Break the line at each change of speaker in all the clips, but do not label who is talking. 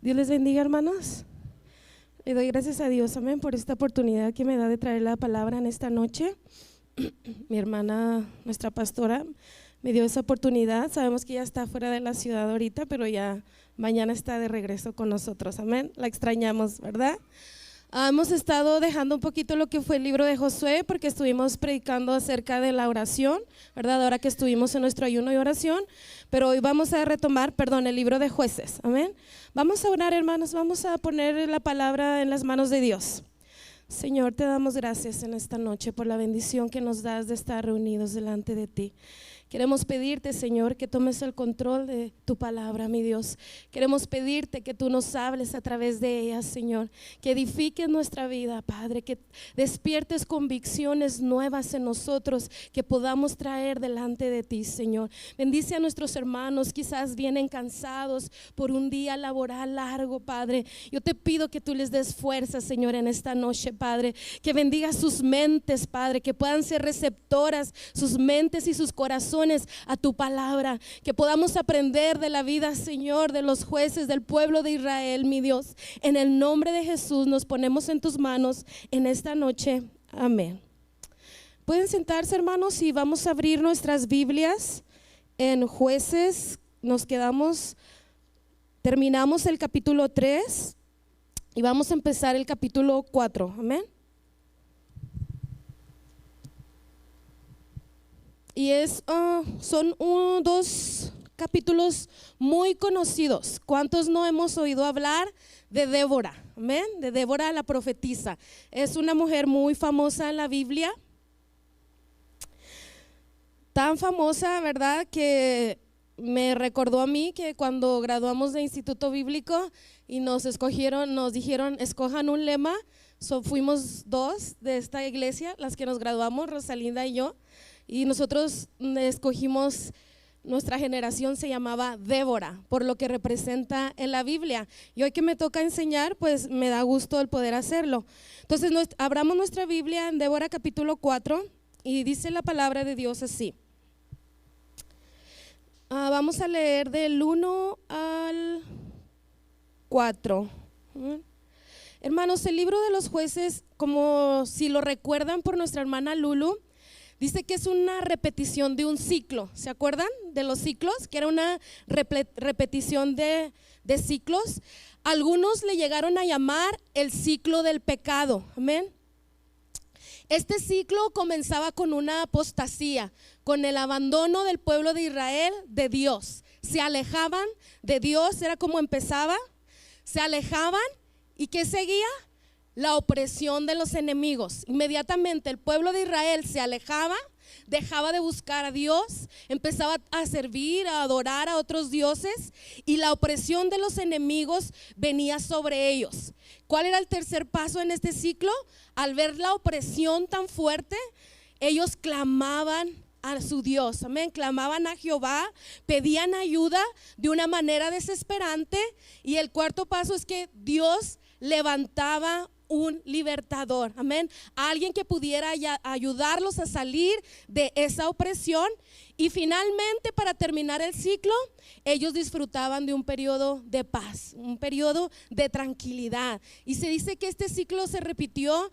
Dios les bendiga, hermanos. Le doy gracias a Dios, amén, por esta oportunidad que me da de traer la palabra en esta noche. Mi hermana, nuestra pastora, me dio esa oportunidad. Sabemos que ella está fuera de la ciudad ahorita, pero ya mañana está de regreso con nosotros, amén. La extrañamos, ¿verdad? Hemos estado dejando un poquito lo que fue el libro de Josué porque estuvimos predicando acerca de la oración, ¿verdad? Ahora que estuvimos en nuestro ayuno y oración, pero hoy vamos a retomar, el libro de Jueces, amén. Vamos a orar, hermanos, vamos a poner la palabra en las manos de Dios. Señor, te damos gracias en esta noche por la bendición que nos das de estar reunidos delante de ti. Queremos pedirte, Señor, que tomes el control de tu palabra, mi Dios. Queremos pedirte que tú nos hables a través de ella, Señor, que edifiques nuestra vida, Padre, que despiertes convicciones nuevas en nosotros, que podamos traer delante de ti, Señor. Bendice a nuestros hermanos, quizás vienen cansados por un día laboral largo, Padre. Yo te pido que tú les des fuerza, Señor, en esta noche, Padre, que bendiga sus mentes, Padre, que puedan ser receptoras sus mentes y sus corazones a tu palabra, que podamos aprender de la vida, Señor, de los jueces del pueblo de Israel, mi Dios. En el nombre de Jesús nos ponemos en tus manos en esta noche, amén. Pueden sentarse, hermanos, y vamos a abrir nuestras Biblias en Jueces. Terminamos el capítulo 3 y vamos a empezar el capítulo 4, amén. Y son dos capítulos muy conocidos. ¿Cuántos no hemos oído hablar de Débora? Amén, de Débora la profetisa. Es una mujer muy famosa en la Biblia. Tan famosa, ¿verdad?, que me recordó a mí que cuando graduamos de Instituto Bíblico y nos dijeron, escojan un lema. Fuimos dos de esta iglesia, las que nos graduamos, Rosalinda y yo. Y nosotros escogimos, nuestra generación se llamaba Débora, por lo que representa en la Biblia. Y hoy que me toca enseñar, pues me da gusto el poder hacerlo. Entonces abramos nuestra Biblia en Débora capítulo 4 y dice la palabra de Dios así. Vamos a leer del 1 al 4. Hermanos, el libro de los jueces, como si lo recuerdan por nuestra hermana Lulu, dice que es una repetición de un ciclo. ¿Se acuerdan de los ciclos? Que era una repetición de ciclos. Algunos le llegaron a llamar el ciclo del pecado. Amén. Este ciclo comenzaba con una apostasía, con el abandono del pueblo de Israel de Dios. Se alejaban de Dios, era como empezaba. Se alejaban y ¿qué seguía? La opresión de los enemigos. Inmediatamente el pueblo de Israel se alejaba, dejaba de buscar a Dios, empezaba a servir, a adorar a otros dioses y la opresión de los enemigos venía sobre ellos. ¿Cuál era el tercer paso en este ciclo? Al ver la opresión tan fuerte, ellos clamaban a su Dios, amén, clamaban a Jehová, pedían ayuda de una manera desesperante. Y el cuarto paso es que Dios levantaba un libertador, amén, alguien que pudiera ayudarlos a salir de esa opresión. Y finalmente, para terminar el ciclo, ellos disfrutaban de un periodo de paz, un periodo de tranquilidad. Y se dice que este ciclo se repitió.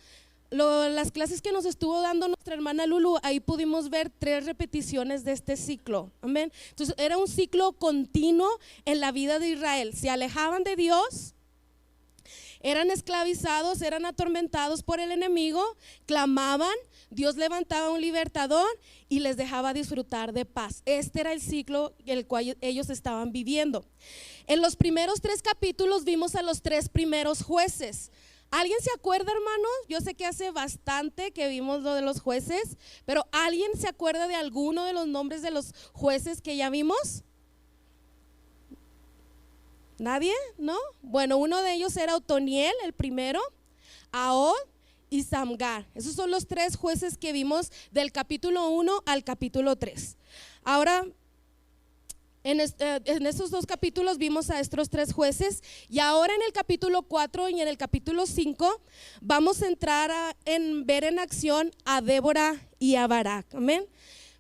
Las clases que nos estuvo dando nuestra hermana Lulu, ahí pudimos ver 3 repeticiones de este ciclo, amén. Entonces era un ciclo continuo en la vida de Israel. Se alejaban de Dios, eran esclavizados, eran atormentados por el enemigo, clamaban, Dios levantaba un libertador y les dejaba disfrutar de paz. Este era el ciclo el cual ellos estaban viviendo. En los primeros 3 capítulos vimos a los 3 primeros jueces. ¿Alguien se acuerda, hermanos? Yo sé que hace bastante que vimos lo de los jueces, pero ¿alguien se acuerda de alguno de los nombres de los jueces que ya vimos? ¿Nadie? ¿No? Bueno, uno de ellos era Otoniel, el primero, Ahod y Samgar. Esos son los 3 jueces que vimos del capítulo 1 al capítulo 3. Ahora, en estos 2 capítulos vimos a estos 3 jueces, y ahora en el capítulo 4 y en el capítulo 5 vamos a entrar en ver en acción a Débora y a Barak. Amén.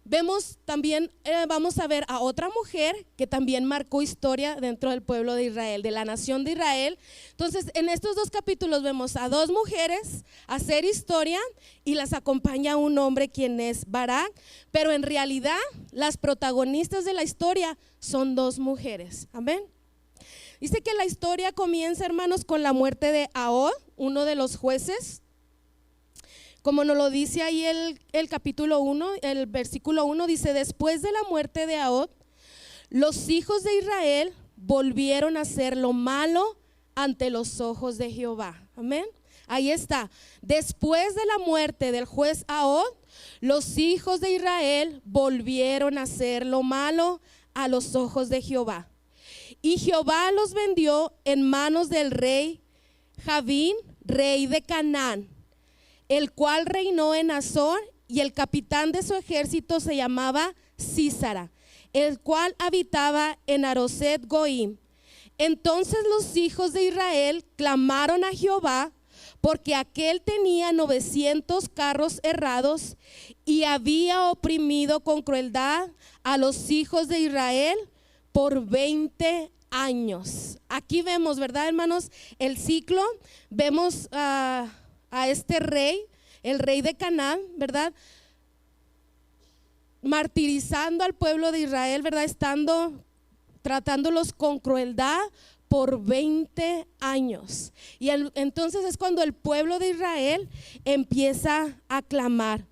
vemos también, vamos a ver a otra mujer que también marcó historia dentro del pueblo de Israel, de la nación de Israel. Entonces, en estos dos capítulos vemos a dos mujeres hacer historia y las acompaña un hombre quien es Barak, pero en realidad las protagonistas de la historia son dos mujeres. Amén. Dice que la historia comienza, hermanos, con la muerte de Ahod, uno de los jueces. Como nos lo dice ahí el capítulo 1, el versículo 1, dice: después de la muerte de Ahod, los hijos de Israel volvieron a hacer lo malo ante los ojos de Jehová. Amén. Ahí está. Después de la muerte del juez Ahod, los hijos de Israel volvieron a hacer lo malo a los ojos de Jehová. Y Jehová los vendió en manos del rey Javín, rey de Canaán, el cual reinó en Azor, y el capitán de su ejército se llamaba Sísara, el cual habitaba en Aroset Goim. Entonces los hijos de Israel clamaron a Jehová, porque aquél tenía 900 carros herrados y había oprimido con crueldad a los hijos de Israel por 20 años. Aquí vemos, ¿verdad, hermanos? El ciclo, vemos a este rey, el rey de Canaán, ¿verdad? Martirizando al pueblo de Israel, ¿verdad? Tratándolos con crueldad por 20 años. Y entonces es cuando el pueblo de Israel empieza a clamar.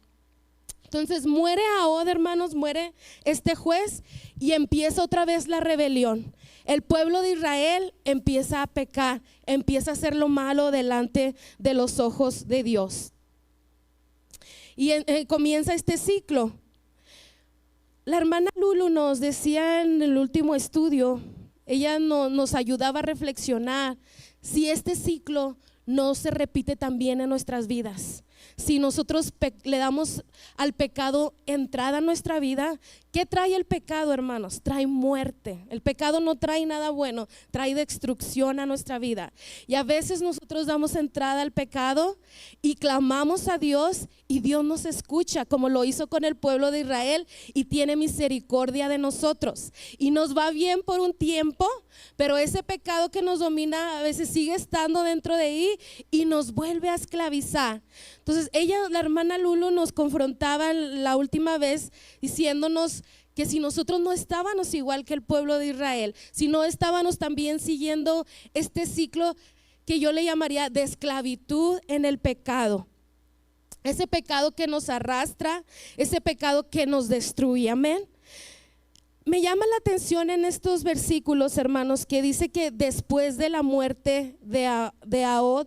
Entonces muere Ahod, hermanos, muere este juez y empieza otra vez la rebelión. El pueblo de Israel empieza a pecar, empieza a hacer lo malo delante de los ojos de Dios. Y comienza este ciclo. La hermana Lulu nos decía en el último estudio, ella nos ayudaba a reflexionar si este ciclo no se repite también en nuestras vidas. Si nosotros le damos al pecado entrada a nuestra vida, ¿qué trae el pecado, hermanos? Trae muerte. El pecado no trae nada bueno, trae destrucción a nuestra vida. Y a veces nosotros damos entrada al pecado y clamamos a Dios y Dios nos escucha, como lo hizo con el pueblo de Israel, y tiene misericordia de nosotros. Y nos va bien por un tiempo, pero ese pecado que nos domina a veces sigue estando dentro de ahí y nos vuelve a esclavizar. Entonces la hermana Lulu nos confrontaba la última vez diciéndonos que si nosotros no estábamos igual que el pueblo de Israel, si no estábamos también siguiendo este ciclo que yo le llamaría de esclavitud en el pecado. Ese pecado que nos arrastra, ese pecado que nos destruye, amén. Me llama la atención en estos versículos, hermanos, que dice que después de la muerte de Ahod,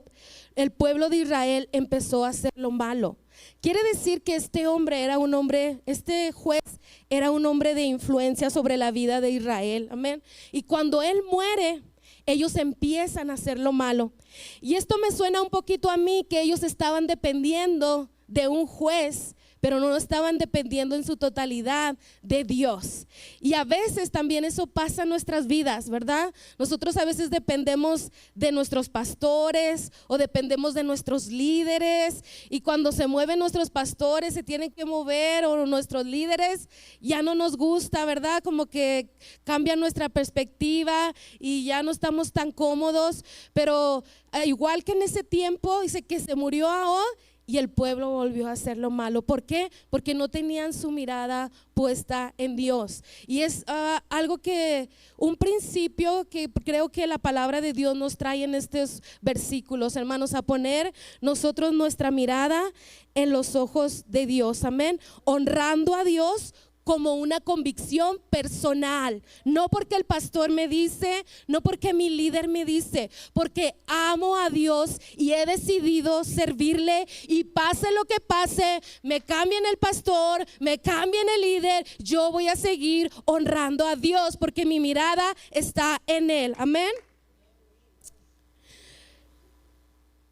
el pueblo de Israel empezó a hacer lo malo. Quiere decir que este juez era un hombre de influencia sobre la vida de Israel, amén. Y cuando él muere, ellos empiezan a hacer lo malo. Y esto me suena un poquito a mí, que ellos estaban dependiendo de un juez, pero no estaban dependiendo en su totalidad de Dios. Y a veces también eso pasa en nuestras vidas, ¿verdad? Nosotros a veces dependemos de nuestros pastores o dependemos de nuestros líderes, y cuando se mueven nuestros pastores, se tienen que mover, o nuestros líderes, ya no nos gusta, ¿verdad? Como que cambia nuestra perspectiva y ya no estamos tan cómodos. Pero igual que en ese tiempo, dice que se murió Ahod y el pueblo volvió a hacer lo malo. ¿Por qué? Porque no tenían su mirada puesta en Dios. Y es un principio que creo que la palabra de Dios nos trae en estos versículos, hermanos, a poner nosotros nuestra mirada en los ojos de Dios, amén, honrando a Dios como una convicción personal, no porque el pastor me dice, no porque mi líder me dice, porque amo a Dios y he decidido servirle, y pase lo que pase, me cambien el pastor, me cambien el líder, yo voy a seguir honrando a Dios porque mi mirada está en Él, amén.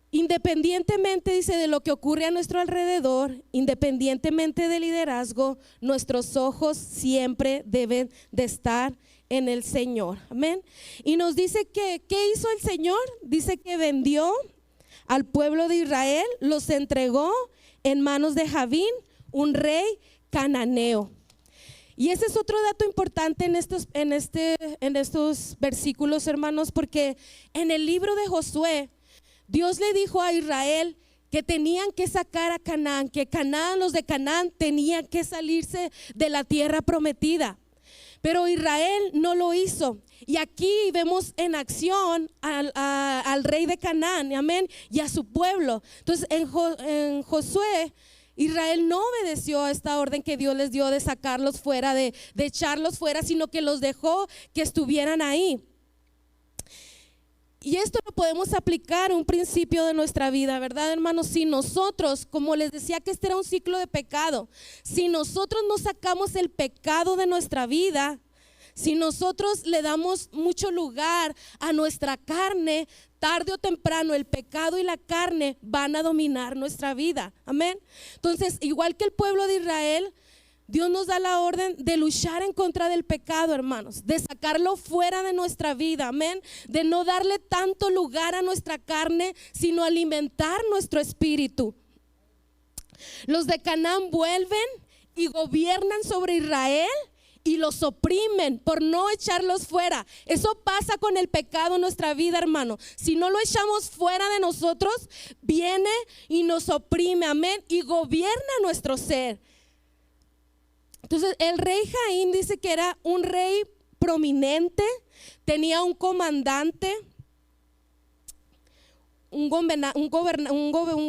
Independientemente, dice, de lo que ocurre a nuestro alrededor, independientemente del liderazgo, nuestros ojos siempre deben de estar en el Señor, amén. Y nos dice que, ¿qué hizo el Señor? Dice que vendió al pueblo de Israel, los entregó en manos de Javín, un rey cananeo. Y ese es otro dato importante en estos versículos, hermanos, porque en el libro de Josué, Dios le dijo a Israel que tenían que sacar a Canaán, que los de Canaán tenían que salirse de la tierra prometida. Pero Israel no lo hizo. Y aquí vemos en acción al rey de Canaán, amén, y a su pueblo. Entonces en Josué, Israel no obedeció a esta orden que Dios les dio de sacarlos fuera, de echarlos fuera, sino que los dejó que estuvieran ahí. Y esto lo podemos aplicar a un principio de nuestra vida, ¿verdad, hermanos? Si nosotros, como les decía que este era un ciclo de pecado, si nosotros no sacamos el pecado de nuestra vida, si nosotros le damos mucho lugar a nuestra carne, tarde o temprano el pecado y la carne van a dominar nuestra vida, amén. Entonces, igual que el pueblo de Israel, Dios nos da la orden de luchar en contra del pecado, hermanos, de sacarlo fuera de nuestra vida, amén, de no darle tanto lugar a nuestra carne, sino alimentar nuestro espíritu. Los de Canaán vuelven y gobiernan sobre Israel y los oprimen por no echarlos fuera. Eso pasa con el pecado en nuestra vida, hermano. Si no lo echamos fuera de nosotros, viene y nos oprime, amén, y gobierna nuestro ser. Entonces el rey Jaín dice que era un rey prominente, tenía un comandante,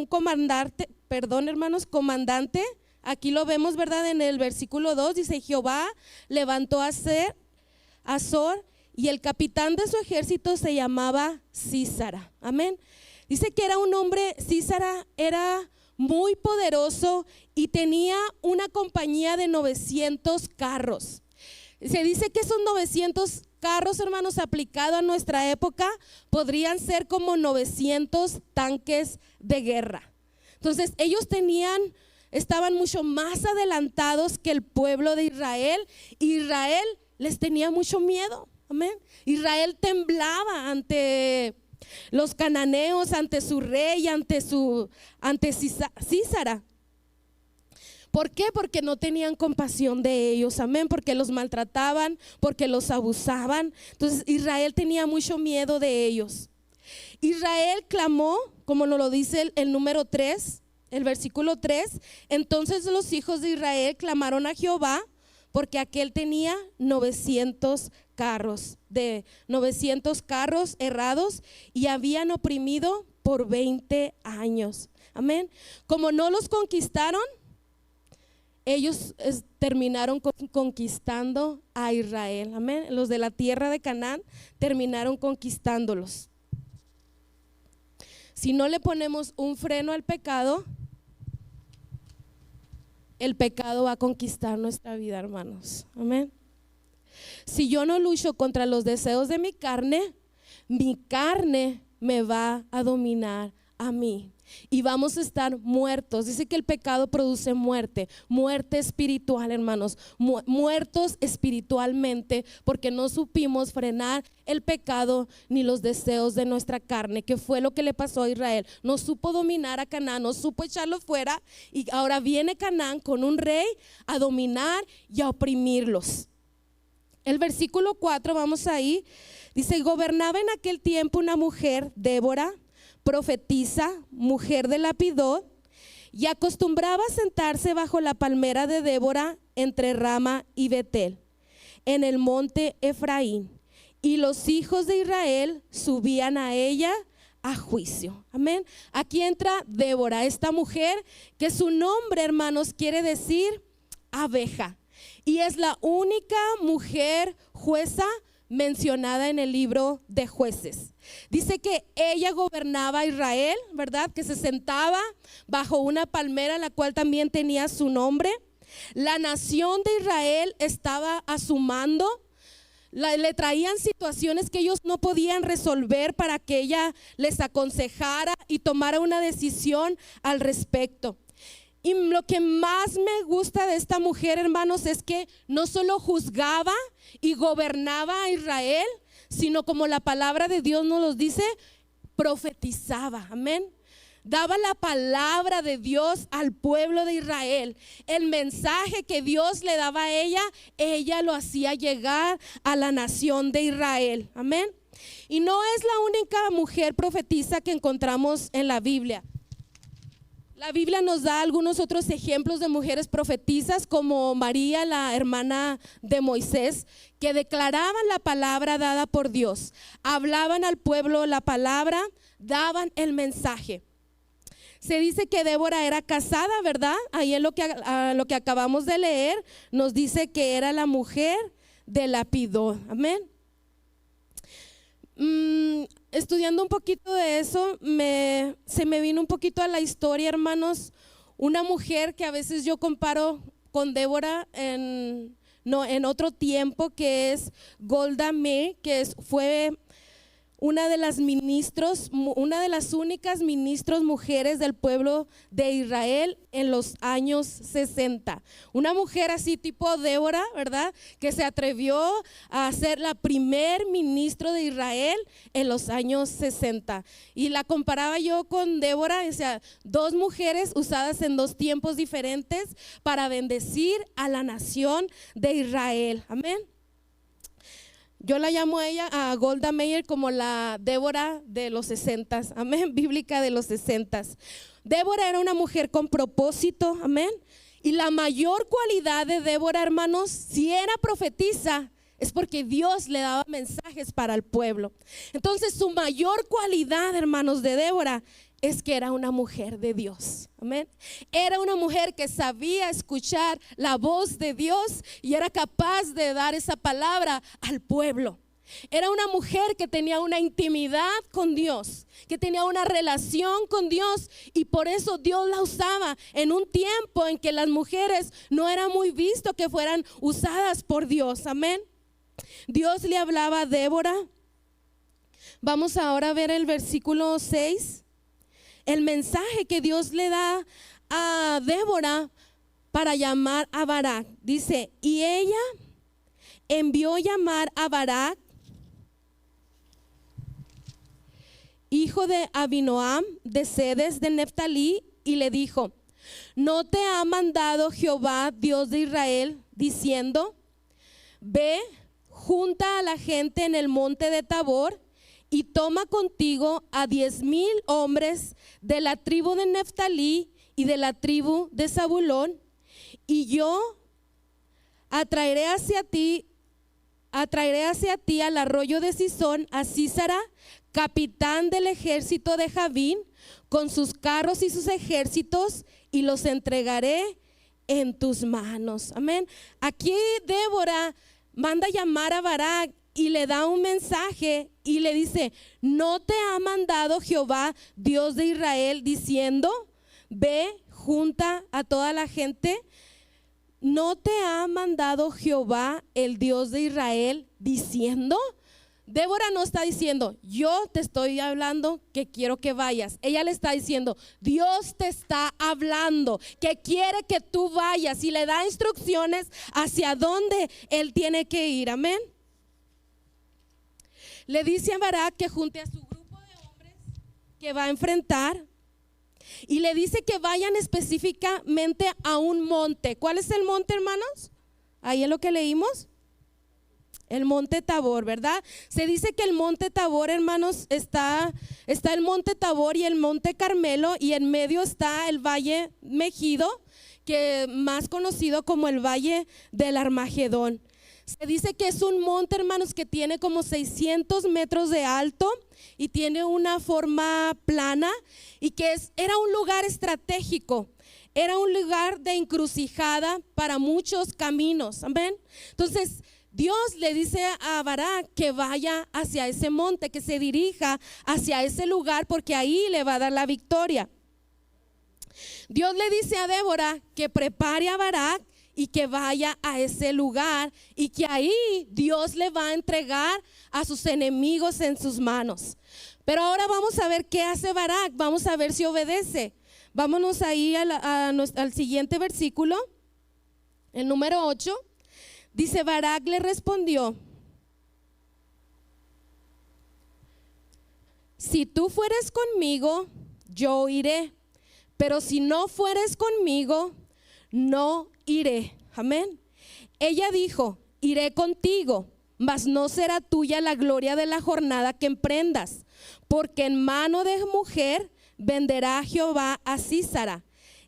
comandante. Aquí lo vemos, ¿verdad? En el versículo 2 dice: Jehová levantó a Azor, y el capitán de su ejército se llamaba Sísara. Amén. Dice que era un hombre, Sísara era muy poderoso y tenía una compañía de 900 carros. Se dice que esos 900 carros, hermanos, aplicados a nuestra época, podrían ser como 900 tanques de guerra. Entonces ellos estaban mucho más adelantados que el pueblo de Israel. Israel les tenía mucho miedo, amén. Israel temblaba ante los cananeos, ante su rey, ante Sísara. ¿Por qué? Porque no tenían compasión de ellos, amén, porque los maltrataban, porque los abusaban. Entonces Israel tenía mucho miedo de ellos. Israel clamó, como nos lo dice el número 3, el versículo 3. Entonces los hijos de Israel clamaron a Jehová, porque aquel tenía 900 carros errados, y habían oprimido por 20 años. Amén. Como no los conquistaron, ellos terminaron conquistando a Israel. Amén. Los de la tierra de Canaán terminaron conquistándolos. Si no le ponemos un freno al pecado, el pecado va a conquistar nuestra vida, hermanos. Amén. Si yo no lucho contra los deseos de mi carne me va a dominar a mí. Y vamos a estar muertos. Dice que el pecado produce muerte espiritual, hermanos, muertos espiritualmente, porque no supimos frenar el pecado ni los deseos de nuestra carne, que fue lo que le pasó a Israel. No supo dominar a Canaán, no supo echarlo fuera, y ahora viene Canaán con un rey a dominar y a oprimirlos. El versículo 4, vamos ahí, dice: gobernaba en aquel tiempo una mujer, Débora, profetisa, mujer de Lapidot, y acostumbraba a sentarse bajo la palmera de Débora entre Rama y Betel, en el monte Efraín, y los hijos de Israel subían a ella a juicio. Amén. Aquí entra Débora, esta mujer que su nombre, hermanos, quiere decir abeja, y es la única mujer jueza mencionada en el libro de Jueces. Dice que ella gobernaba a Israel, ¿verdad? Que se sentaba bajo una palmera, la cual también tenía su nombre. La nación de Israel estaba a su mando. Le traían situaciones que ellos no podían resolver para que ella les aconsejara y tomara una decisión al respecto. Y lo que más me gusta de esta mujer, hermanos, es que no solo juzgaba y gobernaba a Israel, sino, como la palabra de Dios nos lo dice, profetizaba. Amén. daba la palabra de Dios al pueblo de Israel. El mensaje que Dios le daba a ella lo hacía llegar a la nación de Israel. Amén. Y no es la única mujer profetisa que encontramos en la Biblia. La Biblia nos da algunos otros ejemplos de mujeres profetisas, como María, la hermana de Moisés, que declaraban la palabra dada por Dios, hablaban al pueblo la palabra, daban el mensaje. Se dice que Débora era casada, ¿verdad? Ahí en lo que acabamos de leer nos dice que era la mujer de Lapidot. Amén. Estudiando un poquito de eso, se me vino un poquito a la historia, hermanos. Una mujer que a veces yo comparo con Débora en otro tiempo, que es Golda Meir, que fue una de las únicas ministros mujeres del pueblo de Israel en los años 60. Una mujer así tipo Débora, ¿verdad? Que se atrevió a ser la primer ministro de Israel en los años 60. Y la comparaba yo con Débora, o sea, dos mujeres usadas en dos tiempos diferentes para bendecir a la nación de Israel. Amén. Yo la llamo a ella, a Golda Meir, como la Débora de los 60, amén, bíblica de los 60. Débora era una mujer con propósito, amén. Y la mayor cualidad de Débora, hermanos, si era profetisa, es porque Dios le daba mensajes para el pueblo. Entonces su mayor cualidad, hermanos, de Débora es que era una mujer de Dios. Amén. Era una mujer que sabía escuchar la voz de Dios y era capaz de dar esa palabra al pueblo. Era una mujer que tenía una intimidad con Dios, que tenía una relación con Dios, y por eso Dios la usaba en un tiempo en que las mujeres no era muy visto que fueran usadas por Dios. Amén. Dios le hablaba a Débora. Vamos ahora a ver el versículo 6. El mensaje que Dios le da a Débora para llamar a Barak. Dice, y ella envió llamar a Barak, hijo de Abinoam, de Sedes de Neftalí, y le dijo, ¿no te ha mandado Jehová, Dios de Israel, diciendo, ve, junta a la gente en el monte de Tabor, y toma contigo a 10,000 hombres de la tribu de Neftalí y de la tribu de Zabulón, y yo atraeré hacia ti al arroyo de Sisón a Sísara, capitán del ejército de Javín, con sus carros y sus ejércitos, y los entregaré en tus manos. Amén. Aquí Débora manda llamar a Barak y le da un mensaje y le dice, ¿no te ha mandado Jehová, Dios de Israel, diciendo, ve, junta a toda la gente? ¿No te ha mandado Jehová, el Dios de Israel, diciendo? Débora no está diciendo, yo te estoy hablando que quiero que vayas. Ella le está diciendo, Dios te está hablando, que quiere que tú vayas, y le da instrucciones hacia dónde él tiene que ir. Amén. Le dice a Barak que junte a su grupo de hombres que va a enfrentar, y le dice que vayan específicamente a un monte. ¿Cuál es el monte, hermanos? Ahí es lo que leímos. El monte Tabor, ¿verdad? Se dice que el monte Tabor, hermanos, está el monte Tabor y el monte Carmelo, y en medio está el valle Megido, que más conocido como el valle del Armagedón. Se dice que es un monte, hermanos, que tiene como 600 metros de alto y tiene una forma plana, y que era un lugar estratégico. Era un lugar de encrucijada para muchos caminos. Amén. Entonces Dios le dice a Barak que vaya hacia ese monte, que se dirija hacia ese lugar, porque ahí le va a dar la victoria. Dios le dice a Débora que prepare a Barak y que vaya a ese lugar, y que ahí Dios le va a entregar a sus enemigos en sus manos. Pero ahora vamos a ver qué hace Barak. Vamos a ver si obedece. Vámonos ahí al siguiente versículo, el número 8. Dice, Barak le respondió, si tú fueres conmigo, yo iré. Pero si no fueres conmigo, no iré. Amén. Ella dijo, iré contigo, mas no será tuya la gloria de la jornada que emprendas, porque en mano de mujer venderá Jehová a Sísara.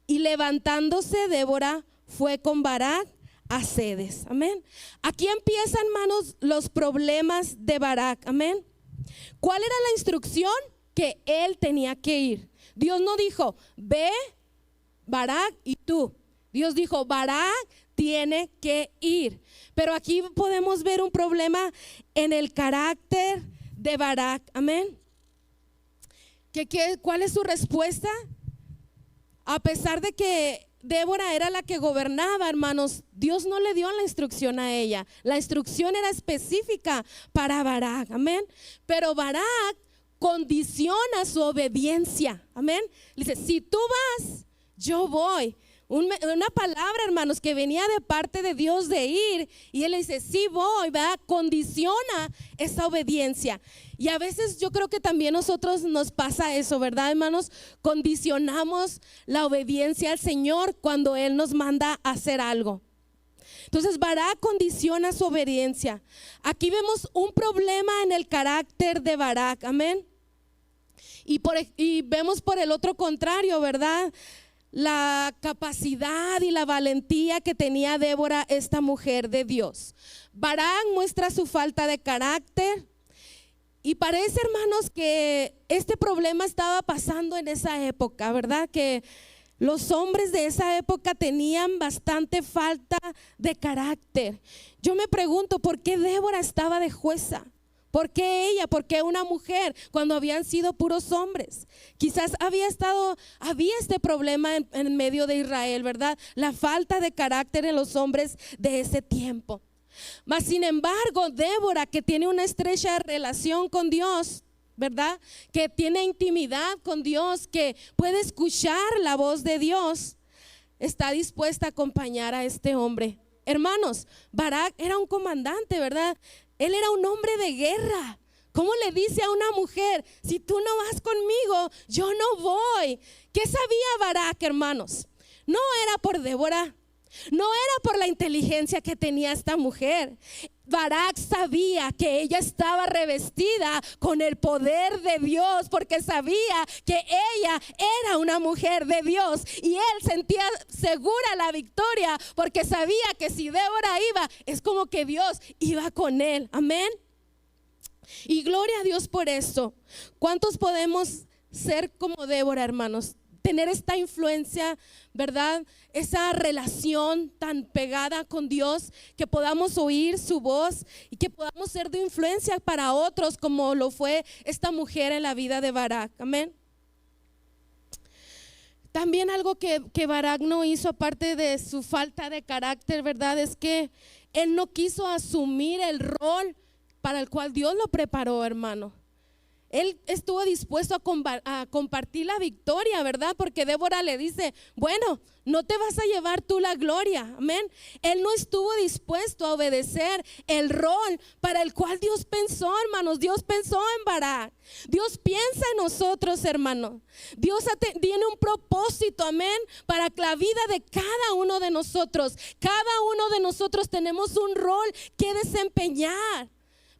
Y levantándose Débora fue con Barak a Cedes. Amén. Aquí empiezan, hermanos, los problemas de Barak. Amén. ¿Cuál era la instrucción? Que él tenía que ir. Dios no dijo, ve Barak y tú. Dios dijo, Barak tiene que ir. Pero aquí podemos ver un problema en el carácter de Barak. Amén. ¿Cuál es su respuesta? A pesar de que Débora era la que gobernaba, hermanos, Dios no le dio la instrucción a ella. La instrucción era específica para Barak. Amén. Pero Barak condiciona su obediencia. Amén. Dice, si tú vas, yo voy. Una palabra, hermanos, que venía de parte de Dios de ir, y él le dice, sí voy, ¿verdad? Condiciona esa obediencia. Y a veces yo creo que también nosotros nos pasa eso, ¿verdad, hermanos? Condicionamos la obediencia al Señor cuando Él nos manda a hacer algo. Entonces Barak condiciona su obediencia. Aquí vemos un problema en el carácter de Barak, amén. Y vemos por el otro contrario, ¿verdad? La capacidad y la valentía que tenía Débora, esta mujer de Dios. Barak muestra su falta de carácter. Y parece, hermanos, que este problema estaba pasando en esa época, ¿verdad? Que los hombres de esa época tenían bastante falta de carácter. Yo me pregunto, ¿por qué Débora estaba de jueza? ¿Por qué ella? ¿Por qué una mujer cuando habían sido puros hombres? Quizás había este problema en medio de Israel, ¿verdad? La falta de carácter en los hombres de ese tiempo. Mas sin embargo, Débora, que tiene una estrecha relación con Dios, ¿verdad? Que tiene intimidad con Dios, que puede escuchar la voz de Dios, está dispuesta a acompañar a este hombre. Hermanos, Barak era un comandante, ¿verdad? Él era un hombre de guerra. ¿Cómo le dice a una mujer, si tú no vas conmigo, yo no voy? ¿Qué sabía Barak, hermanos? No era por Débora. No era por la inteligencia que tenía esta mujer. Barak sabía que ella estaba revestida con el poder de Dios, porque sabía que ella era una mujer de Dios, y él sentía segura la victoria porque sabía que si Débora iba, es como que Dios iba con él. Amén. Y gloria a Dios por eso. ¿Cuántos podemos ser como Débora, hermanos? Tener esta influencia, ¿verdad? Esa relación tan pegada con Dios, que podamos oír su voz y que podamos ser de influencia para otros, como lo fue esta mujer en la vida de Barak. Amén. También algo que Barak no hizo, aparte de su falta de carácter, ¿verdad? Es que él no quiso asumir el rol para el cual Dios lo preparó, hermano. Él estuvo dispuesto a compartir la victoria, ¿verdad? Porque Débora le dice, bueno, no te vas a llevar tú la gloria, amén. Él no estuvo dispuesto a obedecer el rol para el cual Dios pensó, hermanos. Dios pensó en Barak. Dios piensa en nosotros, hermano. Dios tiene un propósito, amén, para la vida de cada uno de nosotros. Cada uno de nosotros tenemos un rol que desempeñar,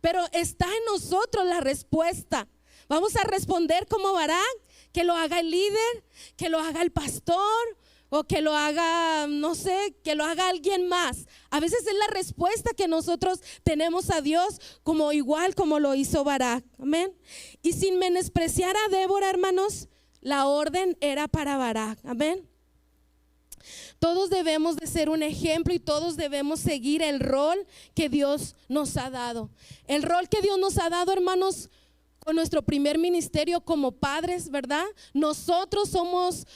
pero está en nosotros la respuesta. Vamos a responder como Barak, que lo haga el líder, que lo haga el pastor, o que lo haga, no sé, que lo haga alguien más. A veces es la respuesta que nosotros tenemos a Dios, como igual como lo hizo Barak. Amén. Y sin menospreciar a Débora, hermanos, la orden era para Barak. Amén. Todos debemos de ser un ejemplo y todos debemos seguir el rol que Dios nos ha dado. El rol que Dios nos ha dado, hermanos, con nuestro primer ministerio como padres, ¿verdad? Nosotros somos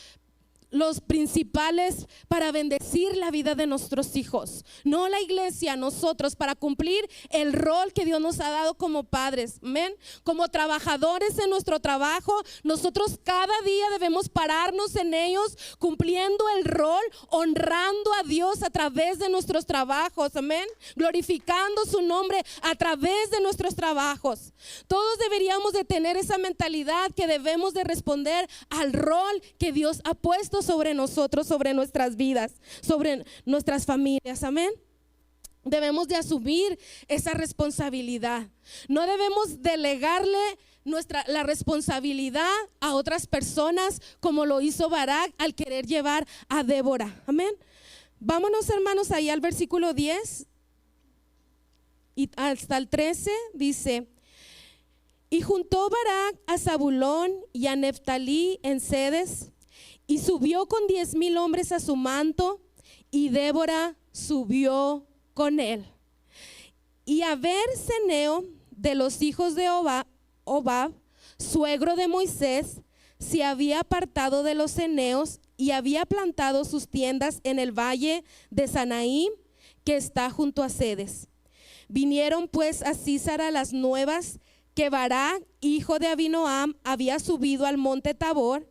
los principales para bendecir la vida de nuestros hijos, no la iglesia, nosotros, para cumplir el rol que Dios nos ha dado como padres, amén. Como trabajadores en nuestro trabajo, nosotros cada día debemos pararnos en ellos, cumpliendo el rol, honrando a Dios a través de nuestros trabajos, amén, glorificando su nombre a través de nuestros trabajos. Todos deberíamos de tener esa mentalidad que debemos de responder al rol que Dios ha puesto sobre nosotros, sobre nuestras vidas, sobre nuestras familias, amén. Debemos de asumir esa responsabilidad. No debemos delegarle la responsabilidad a otras personas como lo hizo Barak al querer llevar a Débora, amén. Vámonos, hermanos, ahí al versículo 10 y hasta el 13 dice: y juntó Barak a Zabulón y a Neftalí en Cedes, y subió con 10,000 hombres a su manto, y Débora subió con él. Y Aber-Seneo de los hijos de Hobab, suegro de Moisés, se había apartado de los ceneos y había plantado sus tiendas en el valle de Sanaim, que está junto a Cedes. Vinieron pues a Sísara las nuevas que Barak, hijo de Abinoam, había subido al monte Tabor,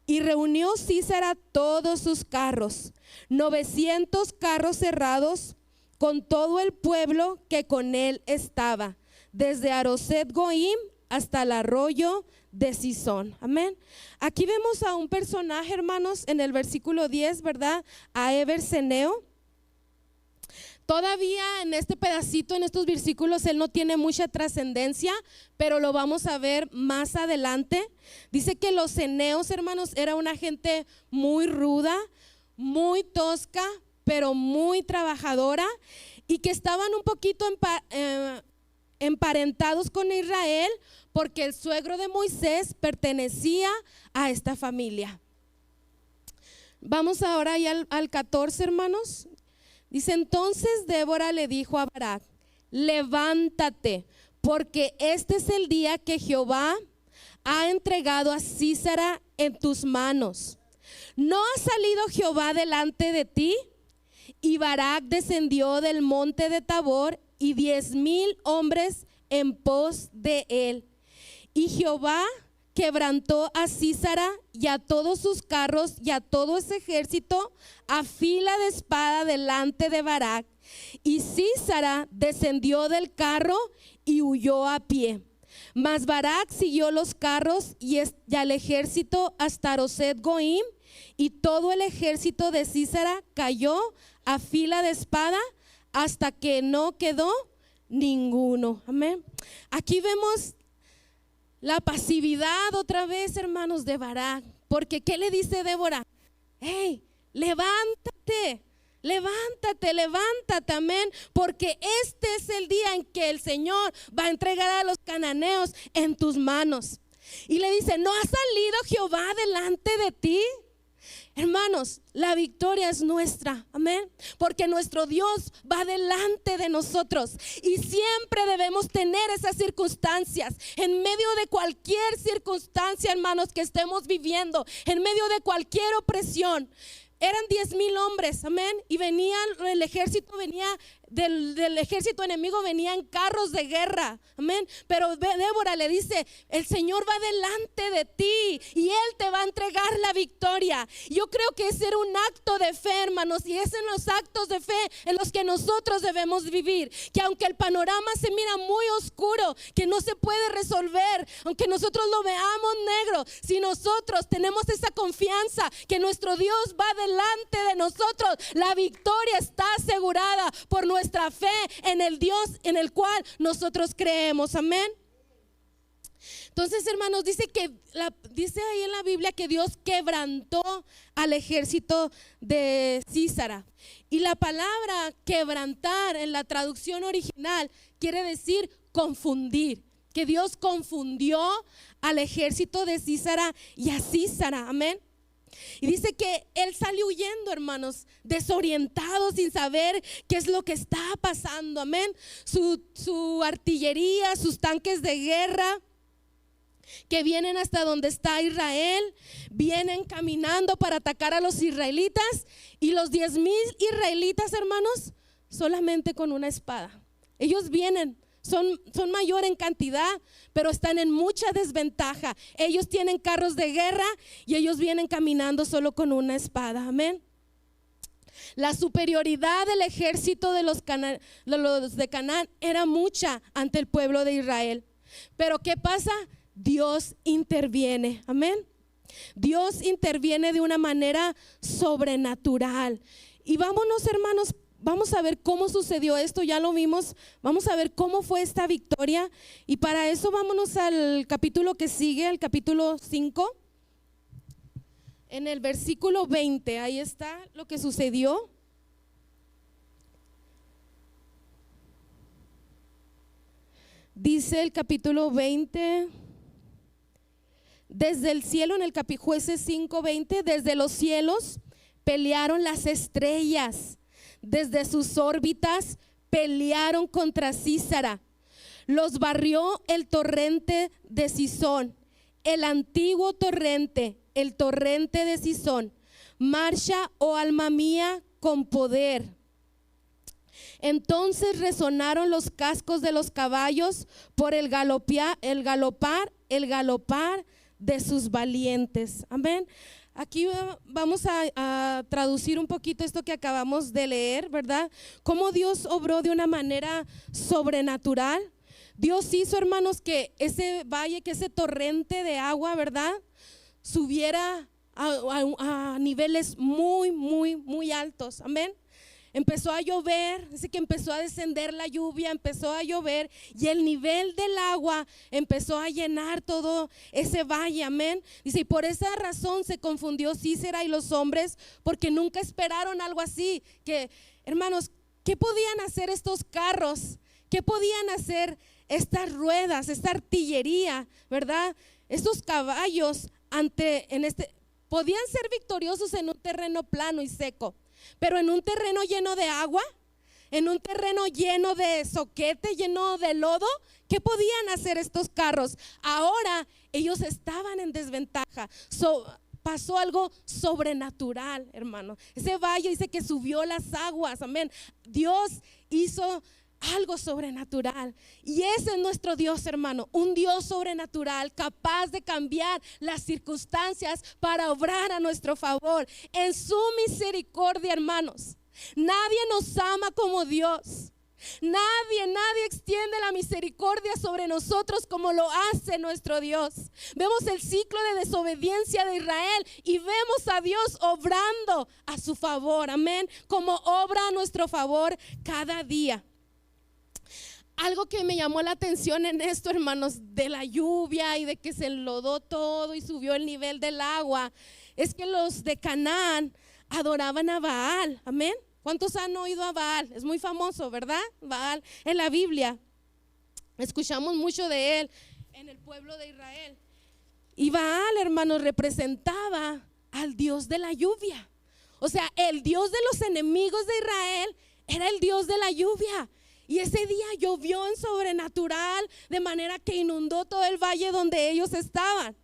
y reunió Sísara todos sus carros, 900 carros cerrados, con todo el pueblo que con él estaba, desde Aroset Goim hasta el arroyo de Sison. Amén. Aquí vemos a un personaje, hermanos, en el versículo 10, ¿verdad? A Aber-Seneo. Todavía en este pedacito, en estos versículos, él no tiene mucha trascendencia, pero lo vamos a ver más adelante. Dice que los ceneos, hermanos, era una gente muy ruda, muy tosca, pero muy trabajadora, y que estaban un poquito emparentados con Israel, porque el suegro de Moisés pertenecía a esta familia. Vamos ahora ya al 14, hermanos. Dice: entonces Débora le dijo a Barak: levántate, porque este es el día que Jehová ha entregado a Sísara en tus manos. ¿No ha salido Jehová delante de ti? Y Barak descendió del monte de Tabor, y 10,000 hombres en pos de él. Y Jehová quebrantó a Sísara y a todos sus carros y a todo ese ejército a fila de espada delante de Barak. Y Sísara descendió del carro y huyó a pie. Mas Barak siguió los carros y al ejército hasta Aroset Goim, y todo el ejército de Sísara cayó a fila de espada hasta que no quedó ninguno. Amén. Aquí vemos la pasividad otra vez, hermanos, de Barak. Porque ¿qué le dice Débora? Hey, levántate, levántate, levántate, amén. Porque este es el día en que el Señor va a entregar a los cananeos en tus manos. Y le dice: ¿no ha salido Jehová delante de ti? Hermanos, la victoria es nuestra, amén, porque nuestro Dios va delante de nosotros, y siempre debemos tener esas circunstancias, en medio de cualquier circunstancia, hermanos, que estemos viviendo, en medio de cualquier opresión. Eran 10,000 hombres, amén, y el ejército venía del ejército enemigo, venían carros de guerra, amén. Pero Débora le dice: el Señor va delante de ti y Él te va a entregar la victoria. Yo creo que es un acto de fe, hermanos, y es en los actos de fe en los que nosotros debemos vivir. Que aunque el panorama se mira muy oscuro, que no se puede resolver, aunque nosotros lo veamos negro, si nosotros tenemos esa confianza que nuestro Dios va delante de nosotros, la victoria está asegurada por nuestra fe en el Dios en el cual nosotros creemos, amén. Entonces, hermanos, dice ahí en la Biblia que Dios quebrantó al ejército de Sísara, y la palabra quebrantar en la traducción original quiere decir confundir, que Dios confundió al ejército de Sísara y a Sísara, amén. Y dice que él salió huyendo, hermanos, desorientado, sin saber qué es lo que está pasando, amén. Su artillería, sus tanques de guerra que vienen hasta donde está Israel, vienen caminando para atacar a los israelitas, y los 10,000 israelitas, hermanos, solamente con una espada. Ellos vienen, son mayor en cantidad, pero están en mucha desventaja. Ellos tienen carros de guerra y ellos vienen caminando solo con una espada. Amén. La superioridad del ejército de los de Canaán era mucha ante el pueblo de Israel. Pero ¿qué pasa? Dios interviene. Amén. Dios interviene de una manera sobrenatural. Y vámonos, hermanos, vamos a ver cómo sucedió esto. Ya lo vimos. Vamos a ver cómo fue esta victoria. Y para eso vámonos al capítulo que sigue, al capítulo 5. En el versículo 20, ahí está lo que sucedió. Dice el capítulo 20, desde el cielo, en el Jueces 5:20, desde los cielos pelearon las estrellas, desde sus órbitas pelearon contra Sísara. Los barrió el torrente de Cisón, el antiguo torrente, el torrente de Cisón. Marcha, oh alma mía, con poder. Entonces resonaron los cascos de los caballos por el galopar de sus valientes. Amén. Aquí vamos a traducir un poquito esto que acabamos de leer, ¿verdad? Cómo Dios obró de una manera sobrenatural. Dios hizo, hermanos, que ese valle, que ese torrente de agua, ¿verdad?, subiera a niveles muy, muy, muy altos. Amén. Empezó a llover, dice que empezó a descender la lluvia, empezó a llover, y el nivel del agua empezó a llenar todo ese valle. Amén. Dice, y por esa razón se confundió Sísera y los hombres, porque nunca esperaron algo así. Que, hermanos, ¿qué podían hacer estos carros? ¿Qué podían hacer estas ruedas, esta artillería, verdad? Estos caballos podían ser victoriosos en un terreno plano y seco, pero en un terreno lleno de agua, en un terreno lleno de zoquete, lleno de lodo, ¿qué podían hacer estos carros? Ahora ellos estaban en desventaja. Pasó algo sobrenatural, hermano. Ese valle dice que subió las aguas. Amén. Dios hizo algo sobrenatural, y ese es nuestro Dios, hermano, un Dios sobrenatural, capaz de cambiar las circunstancias para obrar a nuestro favor en su misericordia, hermanos. Nadie nos ama como Dios. Nadie extiende la misericordia sobre nosotros como lo hace nuestro Dios. Vemos el ciclo de desobediencia de Israel y vemos a Dios obrando a su favor. Amén. Como obra a nuestro favor cada día. Algo que me llamó la atención en esto, hermanos, de la lluvia y de que se enlodó todo y subió el nivel del agua, es que los de Canaán adoraban a Baal. Amén. ¿Cuántos han oído a Baal? Es muy famoso, ¿verdad? Baal en la Biblia. Escuchamos mucho de él en el pueblo de Israel. Y Baal, hermanos, representaba al Dios de la lluvia. O sea, el Dios de los enemigos de Israel era el Dios de la lluvia. Y ese día llovió en sobrenatural, de manera que inundó todo el valle donde ellos estaban.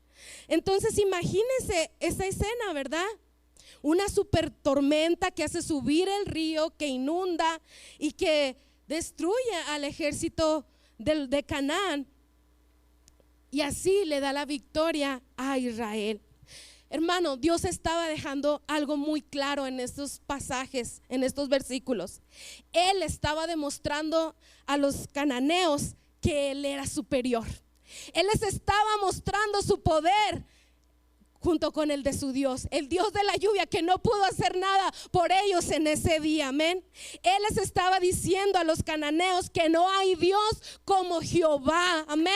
Entonces imagínense esa escena, ¿verdad? Una super tormenta que hace subir el río, que inunda y que destruye al ejército de Canaán. Y así le da la victoria a Israel. Hermano, Dios estaba dejando algo muy claro en estos pasajes, en estos versículos. Él estaba demostrando a los cananeos que Él era superior. Él les estaba mostrando su poder junto con el de su Dios, el Dios de la lluvia, que no pudo hacer nada por ellos en ese día. Amén. Él les estaba diciendo a los cananeos que no hay Dios como Jehová. Amén.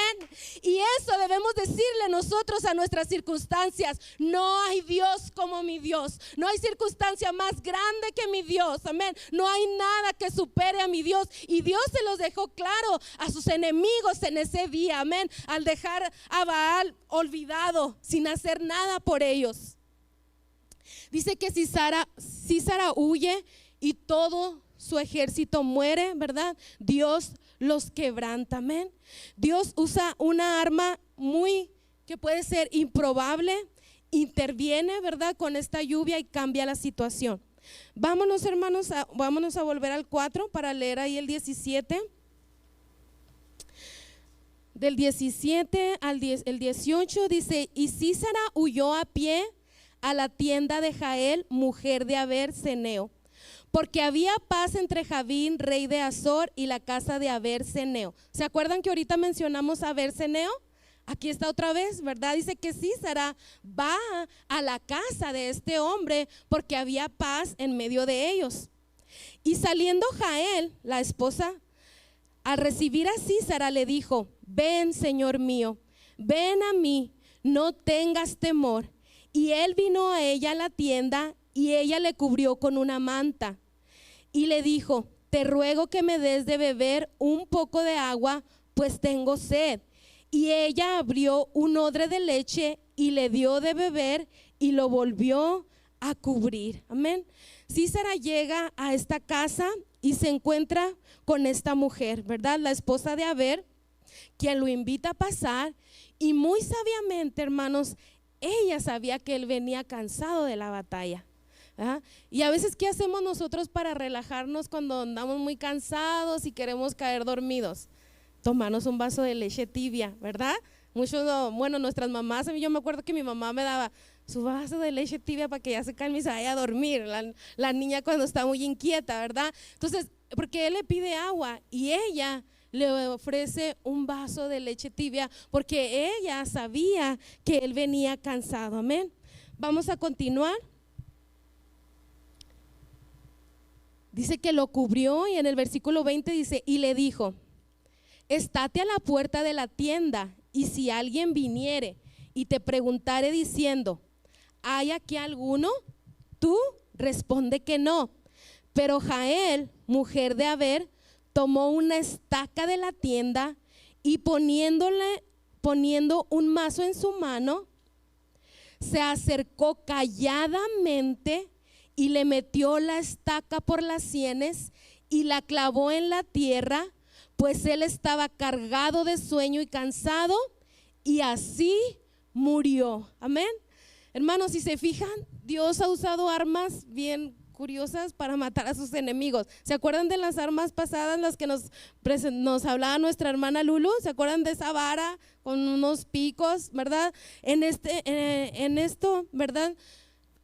Y eso debemos decirle nosotros a nuestras circunstancias: no hay Dios como mi Dios. No hay circunstancia más grande que mi Dios. Amén. No hay nada que supere a mi Dios. Y Dios se los dejó claro a sus enemigos en ese día. Amén. Al dejar a Baal olvidado, sin hacer nada por ellos. Dice que Sísara huye y todo su ejército muere, ¿verdad? Dios los quebranta. Amén. Dios usa una arma muy que puede ser improbable, interviene, ¿verdad?, con esta lluvia y cambia la situación. Vámonos, hermanos, vámonos a volver al 4 para leer ahí el 17. Del 17 al 18 dice: y Sísara huyó a pie a la tienda de Jael, mujer de Aber-Seneo, porque había paz entre Javín, rey de Azor, y la casa de Aber-Seneo. ¿Se acuerdan que ahorita mencionamos a Aber-Seneo? Aquí está otra vez, ¿verdad? Dice que Sísara va a la casa de este hombre porque había paz en medio de ellos. Y saliendo Jael, la esposa, al recibir a Sísara le dijo: ven, señor mío, ven a mí, no tengas temor. Y él vino a ella a la tienda y ella le cubrió con una manta. Y le dijo: te ruego que me des de beber un poco de agua, pues tengo sed. Y ella abrió un odre de leche y le dio de beber y lo volvió a cubrir. Amén. Sísara llega a esta casa y se encuentra con esta mujer, ¿verdad? La esposa de Aber, quien lo invita a pasar, y muy sabiamente, hermanos, ella sabía que él venía cansado de la batalla. ¿Ah? Y a veces, ¿qué hacemos nosotros para relajarnos cuando andamos muy cansados y queremos caer dormidos? Tomarnos un vaso de leche tibia, ¿verdad? Muchos, bueno, nuestras mamás, yo me acuerdo que mi mamá me daba su vaso de leche tibia para que ya se calme y se vaya a dormir, la niña cuando está muy inquieta, ¿verdad? Entonces, porque él le pide agua y ella le ofrece un vaso de leche tibia porque ella sabía que él venía cansado. Amén. Vamos a continuar. Dice que lo cubrió, y en el versículo 20 dice: y le dijo: estate a la puerta de la tienda, y si alguien viniere y te preguntare diciendo: ¿hay aquí alguno? Tú responde que no. Pero Jael, mujer de Aber, tomó una estaca de la tienda y poniendo un mazo en su mano, se acercó calladamente y le metió la estaca por las sienes y la clavó en la tierra, pues él estaba cargado de sueño y cansado, y así murió. Amén. Hermanos, si se fijan, Dios ha usado armas bien curiosas para matar a sus enemigos. ¿Se acuerdan de las armas pasadas, las que nos hablaba nuestra hermana Lulu? ¿Se acuerdan de esa vara con unos picos, verdad? En esto, ¿verdad?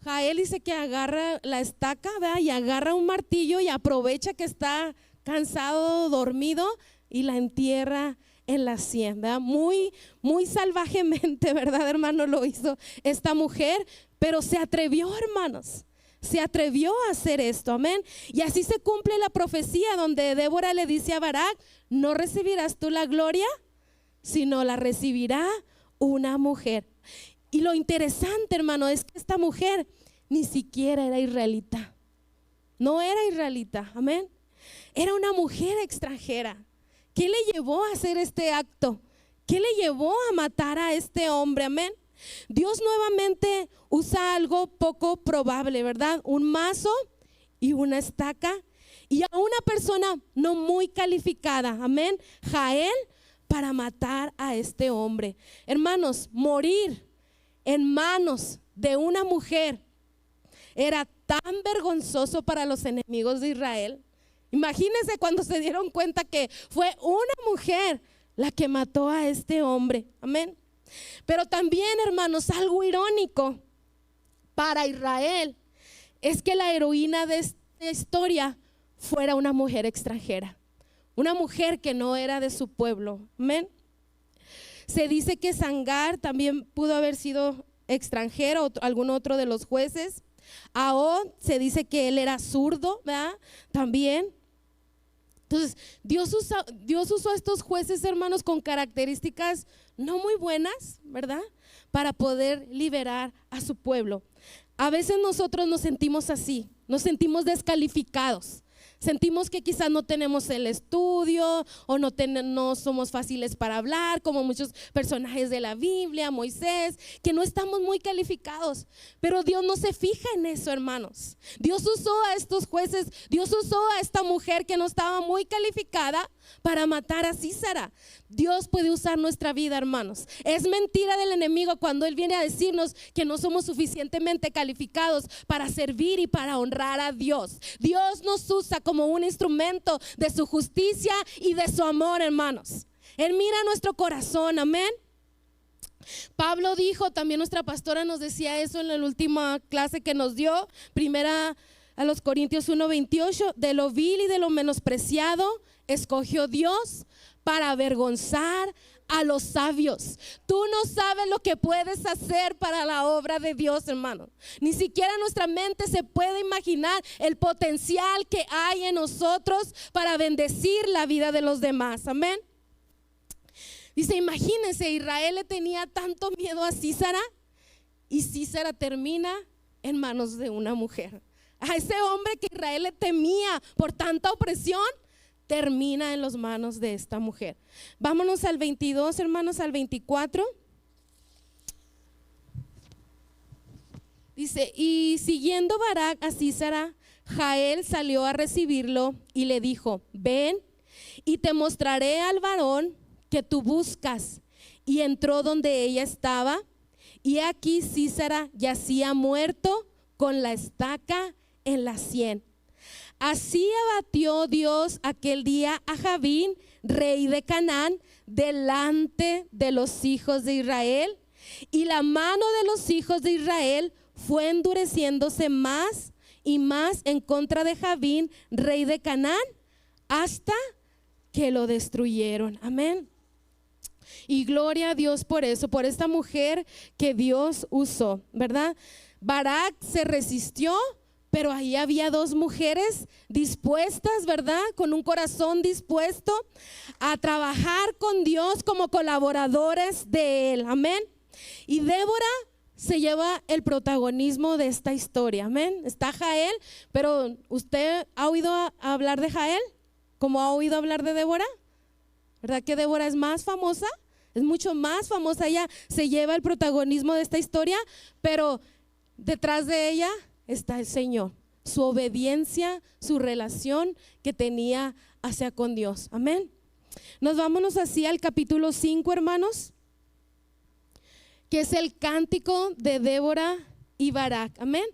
Jael dice que agarra la estaca, ¿verdad?, y agarra un martillo y aprovecha que está cansado, dormido, y la entierra en la sien, ¿verdad? Muy, muy salvajemente, ¿verdad, hermano? Lo hizo esta mujer, pero se atrevió, hermanos. Se atrevió a hacer esto, amén. Y así se cumple la profecía donde Débora le dice a Barak: no recibirás tú la gloria, sino la recibirá una mujer. Y lo interesante, hermano, es que esta mujer ni siquiera era israelita. No era israelita, amén. Era una mujer extranjera. ¿Qué le llevó a hacer este acto? ¿Qué le llevó a matar a este hombre? Amén. Dios nuevamente usa algo poco probable, ¿verdad? Un mazo y una estaca, y a una persona no muy calificada, amén, Jael, para matar a este hombre. Hermanos, morir en manos de una mujer era tan vergonzoso para los enemigos de Israel. Imagínense cuando se dieron cuenta que fue una mujer la que mató a este hombre, amén. Pero también, hermanos, algo irónico para Israel es que la heroína de esta historia fuera una mujer extranjera, una mujer que no era de su pueblo, amén. Se dice que Sangar también pudo haber sido extranjero, algún otro de los jueces. Ahod, se dice que él era zurdo, ¿verdad? También. Entonces, Dios usó a estos jueces, hermanos, con características no muy buenas, ¿verdad?, para poder liberar a su pueblo. A veces nosotros nos sentimos así, nos sentimos descalificados. Sentimos que quizás no tenemos el estudio o no somos fáciles para hablar, como muchos personajes de la Biblia, Moisés, que no estamos muy calificados. Pero Dios no se fija en eso, hermanos. Dios usó a estos jueces, Dios usó a esta mujer que no estaba muy calificada para matar a Sísara. Dios puede usar nuestra vida, hermanos. Es mentira del enemigo cuando él viene a decirnos que no somos suficientemente calificados para servir y para honrar a Dios. Dios nos usa como un instrumento de su justicia y de su amor, hermanos. Él mira nuestro corazón, amén. Pablo dijo, también nuestra pastora nos decía eso en la última clase que nos dio, primera a los Corintios 1:28, de lo vil y de lo menospreciado escogió Dios para avergonzar a los sabios. Tú no sabes lo que puedes hacer para la obra de Dios, hermano. Ni siquiera nuestra mente se puede imaginar el potencial que hay en nosotros para bendecir la vida de los demás, amén. Dice, imagínense, Israel le tenía tanto miedo a Sísara y Sísara termina en manos de una mujer. A ese hombre que Israel le temía por tanta opresión, termina en las manos de esta mujer. Vámonos al 22, hermanos, al 24. Dice, y siguiendo Barak a Sísara, Jael salió a recibirlo y le dijo, ven y te mostraré al varón que tú buscas. Y entró donde ella estaba, y aquí Sísara yacía muerto con la estaca en la sien. Así abatió Dios aquel día a Jabín, rey de Canaán, delante de los hijos de Israel, y la mano de los hijos de Israel fue endureciéndose más y más en contra de Jabín, rey de Canaán, hasta que lo destruyeron. Amén. Y gloria a Dios por eso, por esta mujer que Dios usó, ¿verdad? Barak se resistió, pero ahí había dos mujeres dispuestas, ¿verdad? Con un corazón dispuesto a trabajar con Dios como colaboradores de Él, amén. Y Débora se lleva el protagonismo de esta historia, amén. Está Jael, pero ¿usted ha oído hablar de Jael? ¿Cómo ha oído hablar de Débora? ¿Verdad que Débora es más famosa? Es mucho más famosa, ella se lleva el protagonismo de esta historia, pero detrás de ella está el Señor, su obediencia, su relación que tenía hacia con Dios, amén. Nos vámonos así al capítulo 5, hermanos, que es el cántico de Débora y Barak, amén.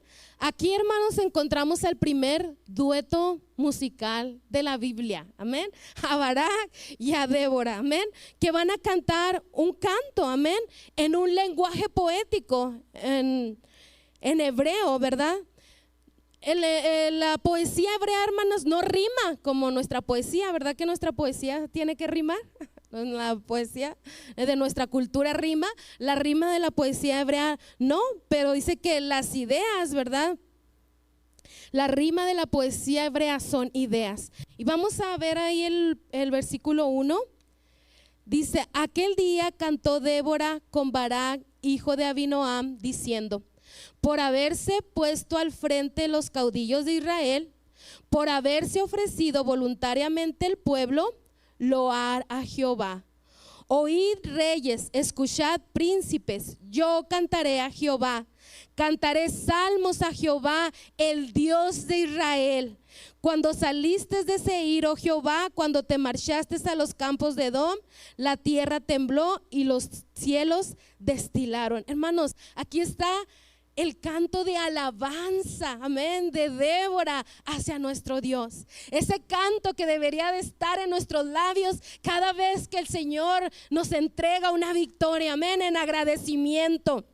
Aquí, hermanos, encontramos el primer dueto musical de la Biblia, amén, a Barak y a Débora, amén, que van a cantar un canto, amén, en un lenguaje poético, en hebreo, ¿verdad? La poesía hebrea, hermanos, no rima como nuestra poesía, ¿verdad que nuestra poesía tiene que rimar? La poesía de nuestra cultura rima, la rima de la poesía hebrea no, pero dice que las ideas, ¿verdad? La rima de la poesía hebrea son ideas. Y vamos a ver ahí el versículo 1. Dice, aquel día cantó Débora con Barak, hijo de Abinoam, diciendo, por haberse puesto al frente los caudillos de Israel, por haberse ofrecido voluntariamente el pueblo, loar a Jehová. Oíd reyes, escuchad príncipes, yo cantaré a Jehová, cantaré salmos a Jehová, el Dios de Israel. Cuando saliste de Seir, oh Jehová, cuando te marchaste a los campos de Edom, la tierra tembló y los cielos destilaron. Hermanos, aquí está el canto de alabanza, amén, de Débora hacia nuestro Dios. Ese canto que debería de estar en nuestros labios cada vez que el Señor nos entrega una victoria, amén, en agradecimiento.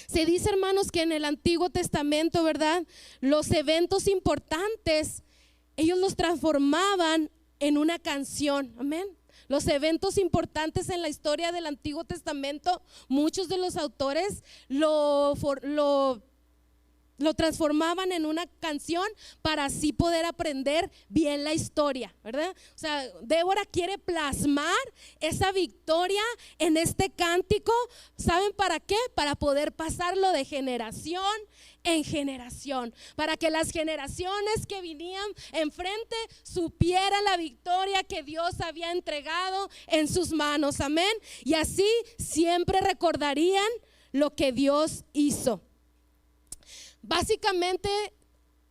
Se dice, hermanos, que en el Antiguo Testamento, ¿verdad? Los eventos importantes, ellos los transformaban en una canción, amén. Los eventos importantes en la historia del Antiguo Testamento, muchos de los autores lo transformaban en una canción para así poder aprender bien la historia, ¿verdad? O sea, Débora quiere plasmar esa victoria en este cántico. ¿Saben para qué? Para poder pasarlo de generación en generación, para que las generaciones que venían enfrente supieran la victoria que Dios había entregado en sus manos, amén. Y así siempre recordarían lo que Dios hizo. Básicamente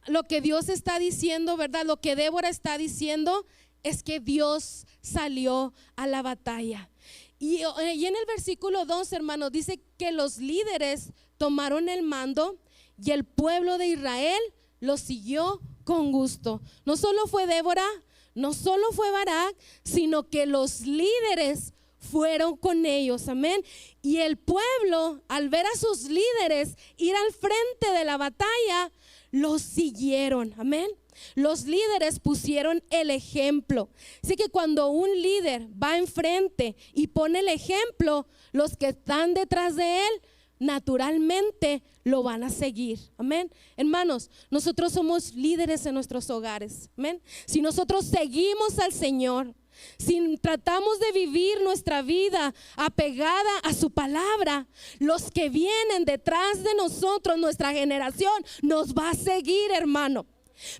lo que Dios está diciendo, ¿verdad? Lo que Débora está diciendo es que Dios salió a la batalla. Y en el versículo 2, hermanos, dice que los líderes tomaron el mando y el pueblo de Israel lo siguió con gusto. No solo fue Débora, no solo fue Barak, sino que los líderes fueron con ellos, amén. Y el pueblo, al ver a sus líderes ir al frente de la batalla, los siguieron, amén. Los líderes pusieron el ejemplo. Así que cuando un líder va enfrente y pone el ejemplo, los que están detrás de él naturalmente lo van a seguir, amén. Hermanos, nosotros somos líderes en nuestros hogares, amén. Si nosotros seguimos al Señor, si tratamos de vivir nuestra vida apegada a su palabra, los que vienen detrás de nosotros, nuestra generación, nos va a seguir, hermano.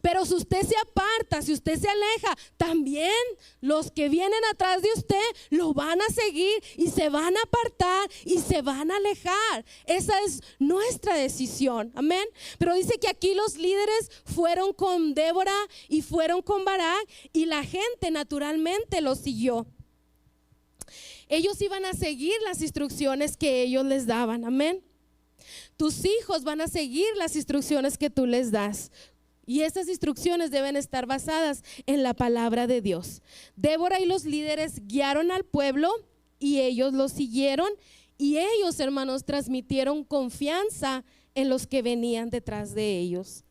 Pero si usted se aparta, si usted se aleja, también los que vienen atrás de usted lo van a seguir y se van a apartar y se van a alejar. Esa es nuestra decisión, amén. Pero dice que aquí los líderes fueron con Débora y fueron con Barak y la gente naturalmente los siguió. Ellos iban a seguir las instrucciones que ellos les daban, amén. Tus hijos van a seguir las instrucciones que tú les das. Y esas instrucciones deben estar basadas en la palabra de Dios. Débora y los líderes guiaron al pueblo y ellos lo siguieron. Y ellos, hermanos, transmitieron confianza en los que venían detrás de ellos.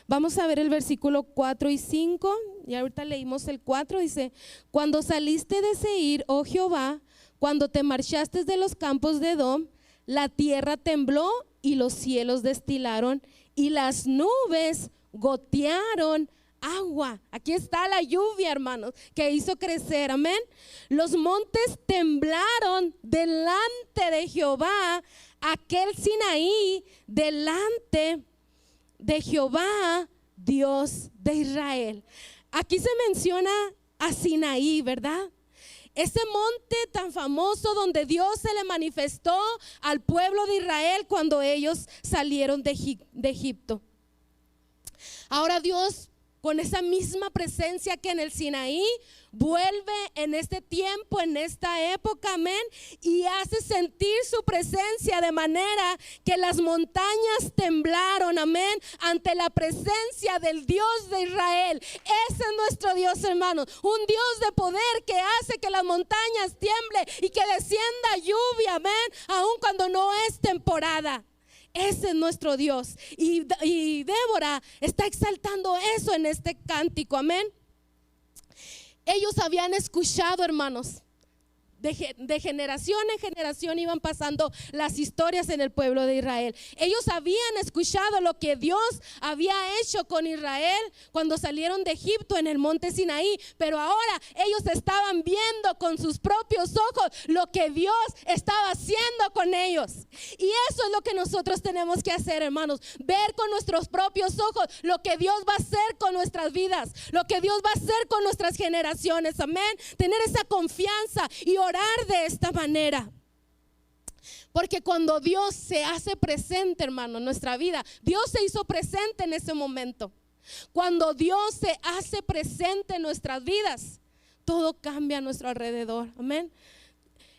Vamos a ver el versículo 4 y 5. Y ahorita leímos el 4. Dice: cuando saliste de Seir, oh Jehová, cuando te marchaste de los campos de Edom, la tierra tembló y los cielos destilaron y las nubes gotearon agua. Aquí está la lluvia, hermanos, que hizo crecer, amén. Los montes temblaron delante de Jehová, aquel Sinaí, delante de Jehová, Dios de Israel. Aquí se menciona a Sinaí, ¿verdad? Ese monte tan famoso donde Dios se le manifestó al pueblo de Israel cuando ellos salieron de Egipto. Ahora Dios, con esa misma presencia que en el Sinaí, vuelve en este tiempo, en esta época, amén, y hace sentir su presencia de manera que las montañas temblaron, amén, ante la presencia del Dios de Israel. Ese es nuestro Dios, hermanos, un Dios de poder que hace que las montañas tiemblen y que descienda lluvia, amén, aun cuando no es temporada. Ese es nuestro Dios. Y Débora está exaltando eso en este cántico, amén. Ellos habían escuchado, hermanos, de generación en generación iban pasando las historias en el pueblo de Israel. Ellos habían escuchado lo que Dios había hecho con Israel cuando salieron de Egipto en el monte Sinaí, pero ahora ellos estaban viendo con sus propios ojos lo que Dios estaba haciendo con ellos. Y eso es lo que nosotros tenemos que hacer, hermanos, ver con nuestros propios ojos lo que Dios va a hacer con nuestras vidas, lo que Dios va a hacer con nuestras generaciones, amén. Tener esa confianza y orar de esta manera, porque cuando Dios se hace presente, hermano, en nuestra vida, Dios se hizo presente en ese momento. Cuando Dios se hace presente en nuestras vidas, todo cambia a nuestro alrededor, amén.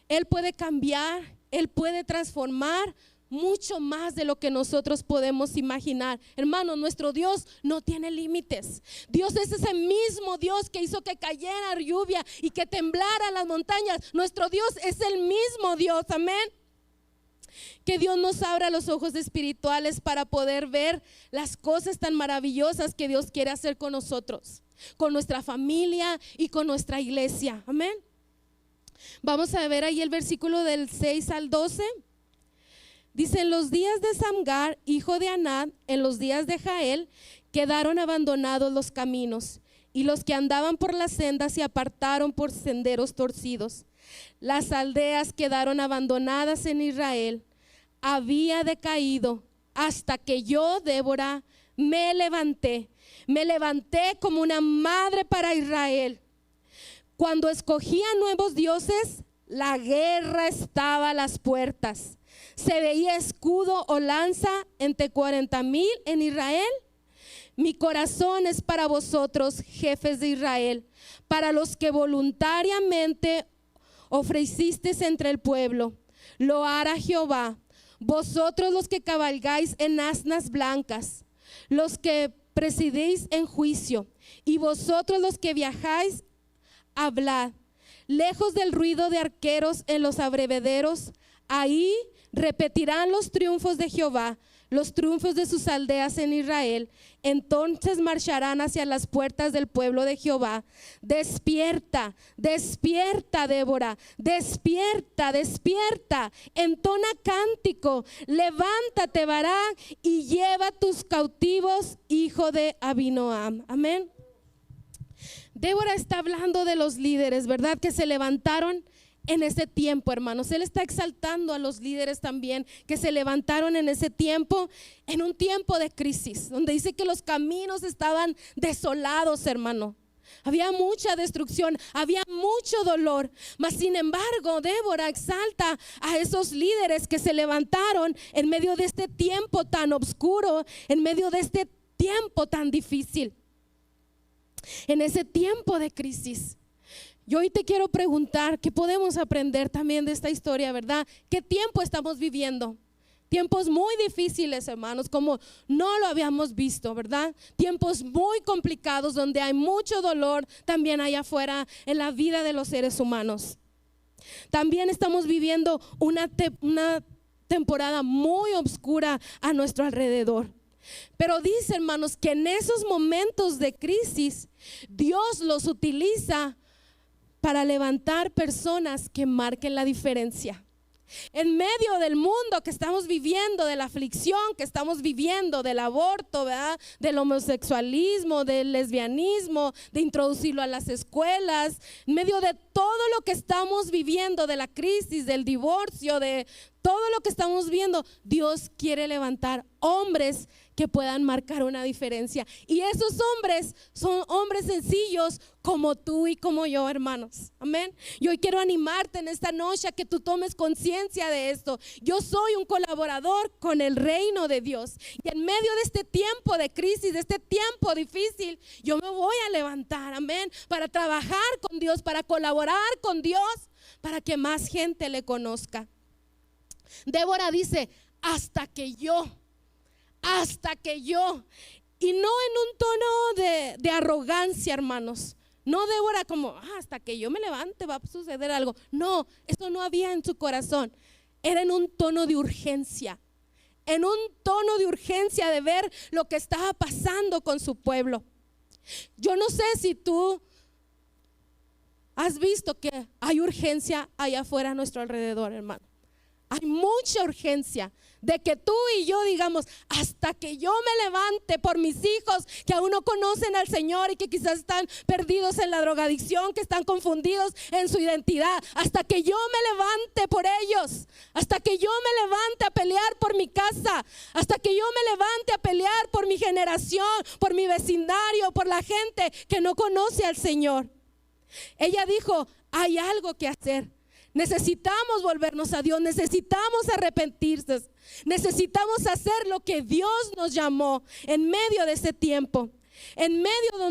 Él puede cambiar, Él puede transformar mucho más de lo que nosotros podemos imaginar. Hermano, nuestro Dios no tiene límites. Dios es ese mismo Dios que hizo que cayera lluvia y que temblaran las montañas. Nuestro Dios es el mismo Dios, amén. Que Dios nos abra los ojos espirituales para poder ver las cosas tan maravillosas que Dios quiere hacer con nosotros, con nuestra familia y con nuestra iglesia, amén. Vamos a ver ahí el versículo del 6 al 12. Dice: en los días de Samgar, hijo de Anad, en los días de Jael, quedaron abandonados los caminos, y los que andaban por las sendas se apartaron por senderos torcidos. Las aldeas quedaron abandonadas en Israel. Había decaído hasta que yo, Débora, me levanté como una madre para Israel. Cuando escogía nuevos dioses, la guerra estaba a las puertas. Se veía escudo o lanza entre 40,000 en Israel. mi corazón es para vosotros, jefes de Israel, para los que voluntariamente ofrecisteis entre el pueblo. Lo hará Jehová. Vosotros los que cabalgáis en asnas blancas, los que presidéis en juicio, y vosotros los que viajáis, hablad. Lejos del ruido de arqueros en los abrevederos, ahí repetirán los triunfos de Jehová, los triunfos de sus aldeas en Israel. Entonces marcharán hacia las puertas del pueblo de Jehová. Despierta, despierta, Débora, despierta, despierta, entona cántico, levántate, Barak, y lleva tus cautivos, hijo de Abinoam. Amén. Débora está hablando de los líderes, ¿verdad? Que se levantaron en ese tiempo, hermanos. Él está exaltando a los líderes también que se levantaron en ese tiempo, en un tiempo de crisis, donde dice que los caminos estaban desolados, hermano. Había mucha destrucción, había mucho dolor, mas sin embargo Débora exalta a esos líderes que se levantaron en medio de este tiempo tan oscuro, en medio de este tiempo tan difícil, en ese tiempo de crisis. Yo hoy te quiero preguntar, ¿qué podemos aprender también de esta historia, verdad? ¿Qué tiempo estamos viviendo? Tiempos muy difíciles, hermanos, como no lo habíamos visto, ¿verdad? Tiempos muy complicados donde hay mucho dolor también allá afuera en la vida de los seres humanos. También estamos viviendo una temporada muy oscura a nuestro alrededor. Pero dice, hermanos, que en esos momentos de crisis Dios los utiliza para levantar personas que marquen la diferencia. En medio del mundo que estamos viviendo, de la aflicción que estamos viviendo, del aborto, ¿verdad? Del homosexualismo, del lesbianismo, de introducirlo a las escuelas, en medio de todo lo que estamos viviendo, de la crisis, del divorcio, de todo lo que estamos viendo, Dios quiere levantar hombres que puedan marcar una diferencia. Y esos hombres son hombres sencillos como tú y como yo, hermanos. Amén. Y hoy quiero animarte en esta noche a que tú tomes conciencia de esto. Yo soy un colaborador con el reino de Dios. Y en medio de este tiempo de crisis, de este tiempo difícil, yo me voy a levantar, amén, para trabajar con Dios, para colaborar con Dios, para que más gente le conozca. Débora dice, hasta que yo, y no en un tono de arrogancia, hermanos. No Débora como, hasta que yo me levante va a suceder algo. No, eso no había en su corazón. Era en un tono de urgencia, en un tono de urgencia de ver lo que estaba pasando con su pueblo. Yo no sé si tú has visto que hay urgencia allá afuera a nuestro alrededor, hermano. Hay mucha urgencia de que tú y yo digamos, hasta que yo me levante por mis hijos que aún no conocen al Señor y que quizás están perdidos en la drogadicción, que están confundidos en su identidad, hasta que yo me levante por ellos, hasta que yo me levante a pelear por mi casa, hasta que yo me levante a pelear por mi generación, por mi vecindario, por la gente que no conoce al Señor. Ella dijo, hay algo que hacer. Necesitamos volvernos a Dios, necesitamos arrepentirse, necesitamos hacer lo que Dios nos llamó en medio de ese tiempo, en medio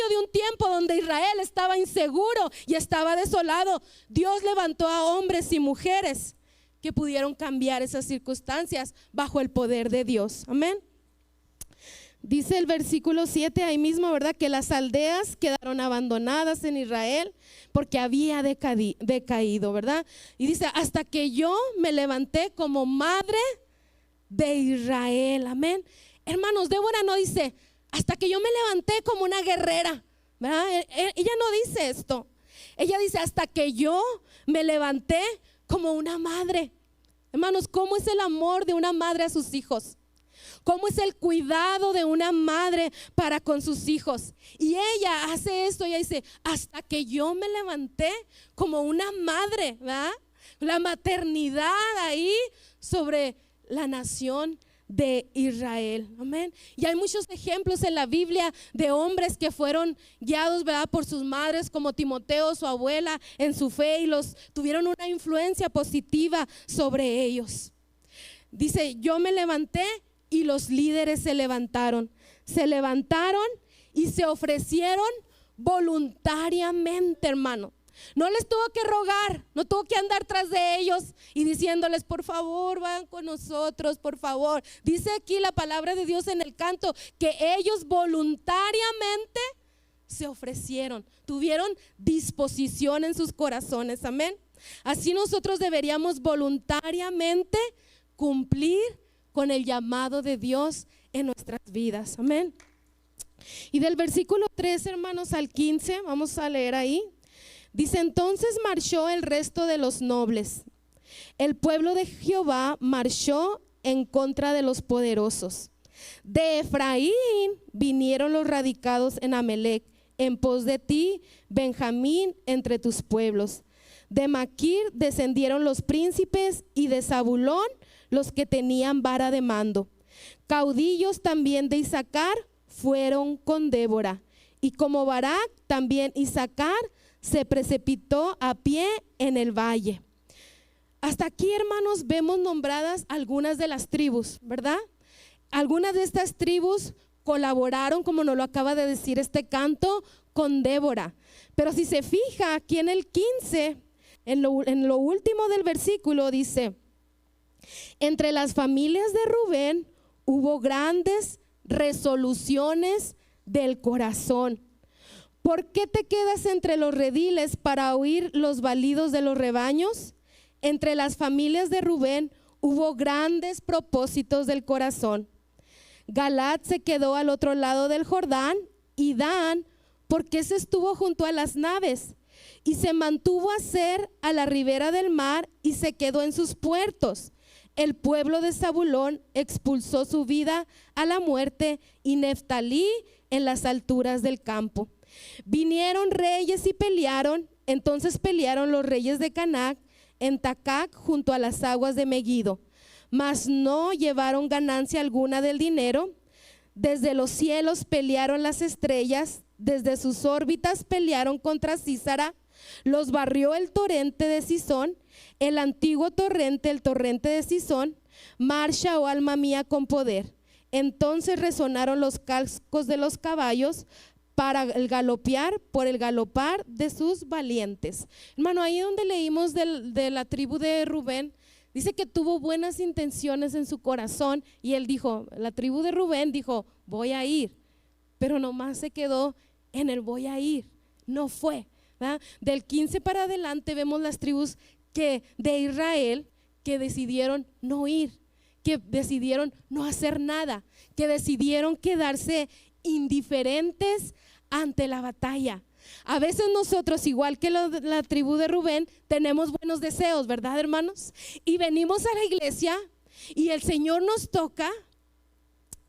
de un tiempo donde Israel estaba inseguro y estaba desolado. Dios levantó a hombres y mujeres que pudieron cambiar esas circunstancias bajo el poder de Dios. Amén. Dice el versículo 7 ahí mismo, ¿verdad? Que las aldeas quedaron abandonadas en Israel porque había decaído, ¿verdad? Y dice, hasta que yo me levanté como madre de Israel. Amén. Hermanos, Débora no dice, hasta que yo me levanté como una guerrera, ¿verdad? Ella no dice esto. Ella dice, hasta que yo me levanté como una madre. Hermanos, ¿cómo es el amor de una madre a sus hijos? ¿Cómo es el cuidado de una madre para con sus hijos? Y ella hace esto, ella dice, hasta que yo me levanté como una madre, ¿verdad? La maternidad ahí sobre la nación de Israel. Amén. Y hay muchos ejemplos en la Biblia de hombres que fueron guiados, ¿verdad?, por sus madres, como Timoteo, su abuela, en su fe, y los tuvieron una influencia positiva sobre ellos. Dice, yo me levanté y los líderes se levantaron. se levantaron y se ofrecieron voluntariamente, hermano. No les tuvo que rogar, no tuvo que andar tras de ellos y diciéndoles, por favor, vayan con nosotros, por favor. Dice aquí la palabra de Dios en el canto que ellos voluntariamente se ofrecieron, tuvieron disposición en sus corazones, amén. Así nosotros deberíamos voluntariamente cumplir con el llamado de Dios en nuestras vidas, amén. Y del versículo 3, hermanos, al 15, vamos a leer ahí. Dice: entonces marchó el resto de los nobles. El pueblo de Jehová marchó en contra de los poderosos. De Efraín vinieron los radicados en Amelec, en pos de ti, Benjamín, entre tus pueblos. De Maquir descendieron los príncipes, y de Zabulón los que tenían vara de mando. Caudillos también de Isaacar fueron con Débora, y como Barak también Isaacar se precipitó a pie en el valle. Hasta aquí, hermanos, vemos nombradas algunas de las tribus, ¿verdad? Algunas de estas tribus colaboraron, como nos lo acaba de decir este canto, con Débora. Pero si se fija aquí en el 15, en lo último del versículo dice: entre las familias de Rubén hubo grandes resoluciones del corazón. ¿Por qué te quedas entre los rediles para oír los balidos de los rebaños? Entre las familias de Rubén hubo grandes propósitos del corazón. Galaad se quedó al otro lado del Jordán, y Dan, porque se estuvo junto a las naves, y se mantuvo a ser a la ribera del mar, y se quedó en sus puertos. El pueblo de Zabulón expulsó su vida a la muerte, y Neftalí en las alturas del campo. Vinieron reyes y pelearon. Entonces pelearon los reyes de Canac en Tacac junto a las aguas de Megiddo, mas no llevaron ganancia alguna del dinero. Desde los cielos pelearon las estrellas, desde sus órbitas pelearon contra Sísara. Los barrió el torrente de Sison, el antiguo torrente, el torrente de Sison. Marcha, oh alma mía, con poder. Entonces resonaron los cascos de los caballos para el galopear, por el galopar de sus valientes. Hermano, ahí donde leímos de la tribu de Rubén, dice que tuvo buenas intenciones en su corazón, y él dijo, la tribu de Rubén dijo, voy a ir, pero nomás se quedó en el voy a ir, no fue, ¿verdad? Del 15 para adelante vemos las tribus de Israel que decidieron no ir, que decidieron no hacer nada, que decidieron quedarse indiferentes ante la batalla. A veces nosotros, igual que la tribu de Rubén, tenemos buenos deseos, ¿verdad, hermanos? Y venimos a la iglesia y el Señor nos toca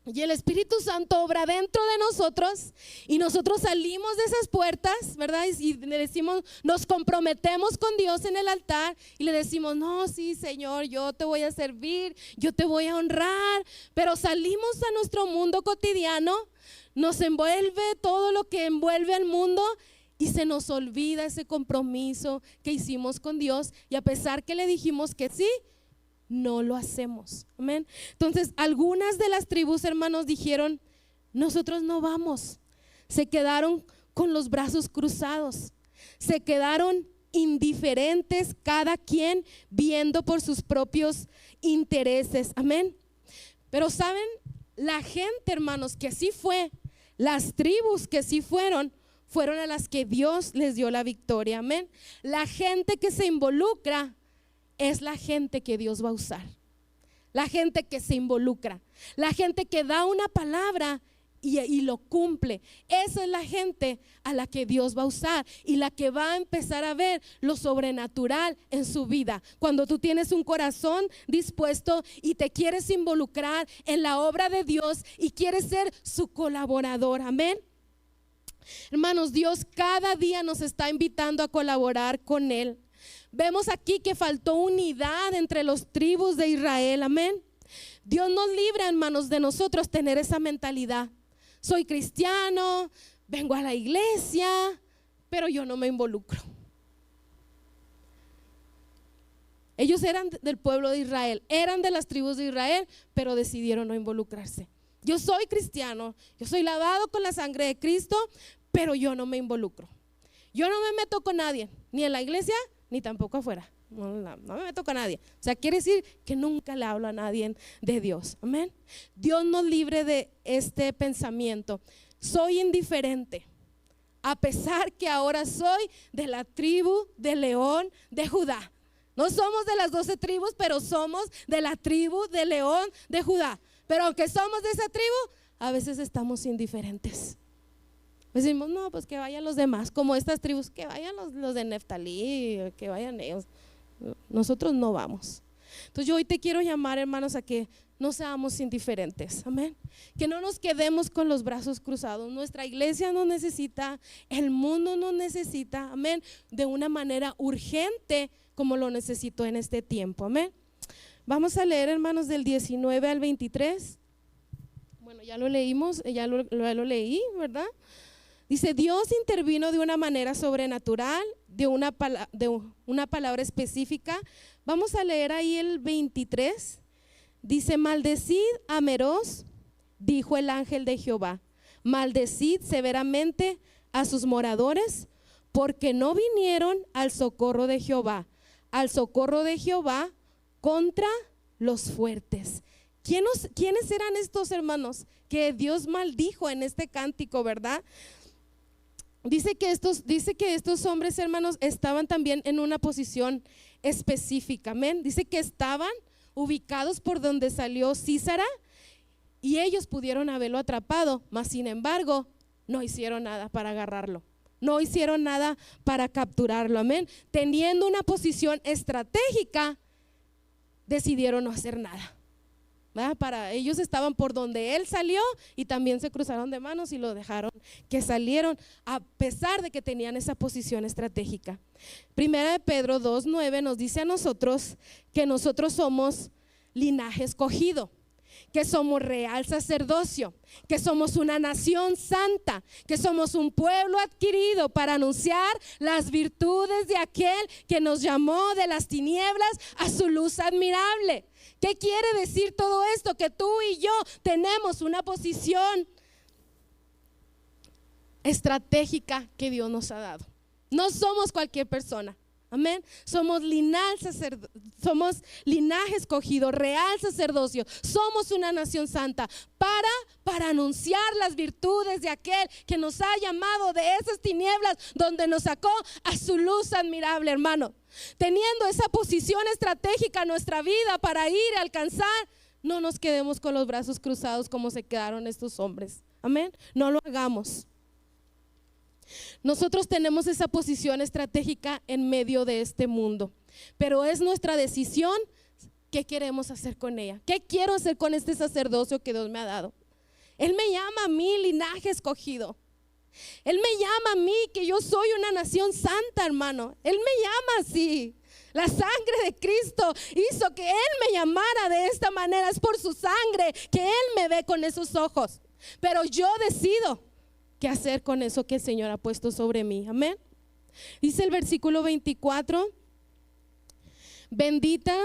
y el Espíritu Santo obra dentro de nosotros, y nosotros salimos de esas puertas, ¿verdad? Y le decimos, nos comprometemos con Dios en el altar y le decimos, no, sí, Señor, yo te voy a servir, yo te voy a honrar. Pero salimos a nuestro mundo cotidiano, nos envuelve todo lo que envuelve al mundo, y se nos olvida ese compromiso que hicimos con Dios, y a pesar que le dijimos que sí, no lo hacemos. Amén. Entonces, algunas de las tribus, hermanos, dijeron, nosotros no vamos. Se quedaron con los brazos cruzados, se quedaron indiferentes, cada quien viendo por sus propios intereses. Amén. Pero saben, la gente, hermanos, que sí fue, las tribus que sí fueron a las que Dios les dio la victoria. Amén. La gente que se involucra es la gente que Dios va a usar. La gente que se involucra, la gente que da una palabra y lo cumple. Esa es la gente a la que Dios va a usar, y la que va a empezar a ver lo sobrenatural en su vida. Cuando tú tienes un corazón dispuesto y te quieres involucrar en la obra de Dios y quieres ser su colaborador. Amén. Hermanos, Dios cada día nos está invitando a colaborar con Él. Vemos aquí que faltó unidad entre los tribus de Israel. Amén. Dios nos libra, hermanos, de nosotros tener esa mentalidad. Soy cristiano, vengo a la iglesia, pero yo no me involucro. Ellos eran del pueblo de Israel, eran de las tribus de Israel, pero decidieron no involucrarse. Yo soy cristiano, yo soy lavado con la sangre de Cristo, pero yo no me involucro. Yo no me meto con nadie, ni en la iglesia, ni tampoco afuera. No me meto con nadie. O sea, quiere decir que nunca le hablo a nadie de Dios. Amén. Dios nos libre de este pensamiento. Soy indiferente, a pesar que ahora soy de la tribu de León de Judá. No somos de las 12 tribus, pero somos de la tribu de León de Judá. Pero aunque somos de esa tribu, a veces estamos indiferentes. Decimos, no, pues que vayan los demás, como estas tribus, que vayan los de Neftalí, que vayan ellos. Nosotros no vamos. Entonces yo hoy te quiero llamar, hermanos, a que no seamos indiferentes, amén. Que no nos quedemos con los brazos cruzados. Nuestra iglesia nos necesita, el mundo nos necesita, amén, de una manera urgente como lo necesito en este tiempo, amén. Vamos a leer, hermanos, del 19 al 23. Bueno, ya lo leímos, ya lo leí, ¿verdad? Dice, Dios intervino de una manera sobrenatural, de una palabra específica. Vamos a leer ahí el 23. Dice, maldecid a Meroz, dijo el ángel de Jehová, maldecid severamente a sus moradores, porque no vinieron al socorro de Jehová contra los fuertes. ¿Quiénes eran estos hermanos que Dios maldijo en este cántico, verdad? Dice que estos hombres, hermanos, estaban también en una posición específica, amén. Dice que estaban ubicados por donde salió Sísara y ellos pudieron haberlo atrapado, mas sin embargo no hicieron nada para agarrarlo, no hicieron nada para capturarlo, amén. Teniendo una posición estratégica, decidieron no hacer nada, ¿verdad? Para ellos estaban por donde él salió y también se cruzaron de manos y lo dejaron que salieron, a pesar de que tenían esa posición estratégica. Primera de Pedro 2:9 nos dice a nosotros que nosotros somos linaje escogido, que somos real sacerdocio, que somos una nación santa, que somos un pueblo adquirido para anunciar las virtudes de aquel que nos llamó de las tinieblas a su luz admirable. ¿Qué quiere decir todo esto? Que tú y yo tenemos una posición estratégica que Dios nos ha dado. No somos cualquier persona. Amén. Somos linaje escogido, real sacerdocio. Somos una nación santa para anunciar las virtudes de aquel que nos ha llamado de esas tinieblas donde nos sacó a su luz admirable, hermano. Teniendo esa posición estratégica en nuestra vida para ir a alcanzar, no nos quedemos con los brazos cruzados como se quedaron estos hombres. Amén. No lo hagamos. Nosotros tenemos esa posición estratégica en medio de este mundo, pero es nuestra decisión qué queremos hacer con ella. ¿Qué quiero hacer con este sacerdocio que Dios me ha dado? Él me llama a mí linaje escogido. Él me llama a mí que yo soy una nación santa, hermano. Él me llama así. La sangre de Cristo hizo que Él me llamara de esta manera. Es por su sangre que Él me ve con esos ojos. Pero yo decido qué hacer con eso que el Señor ha puesto sobre mí. Amén. Dice el versículo 24: bendita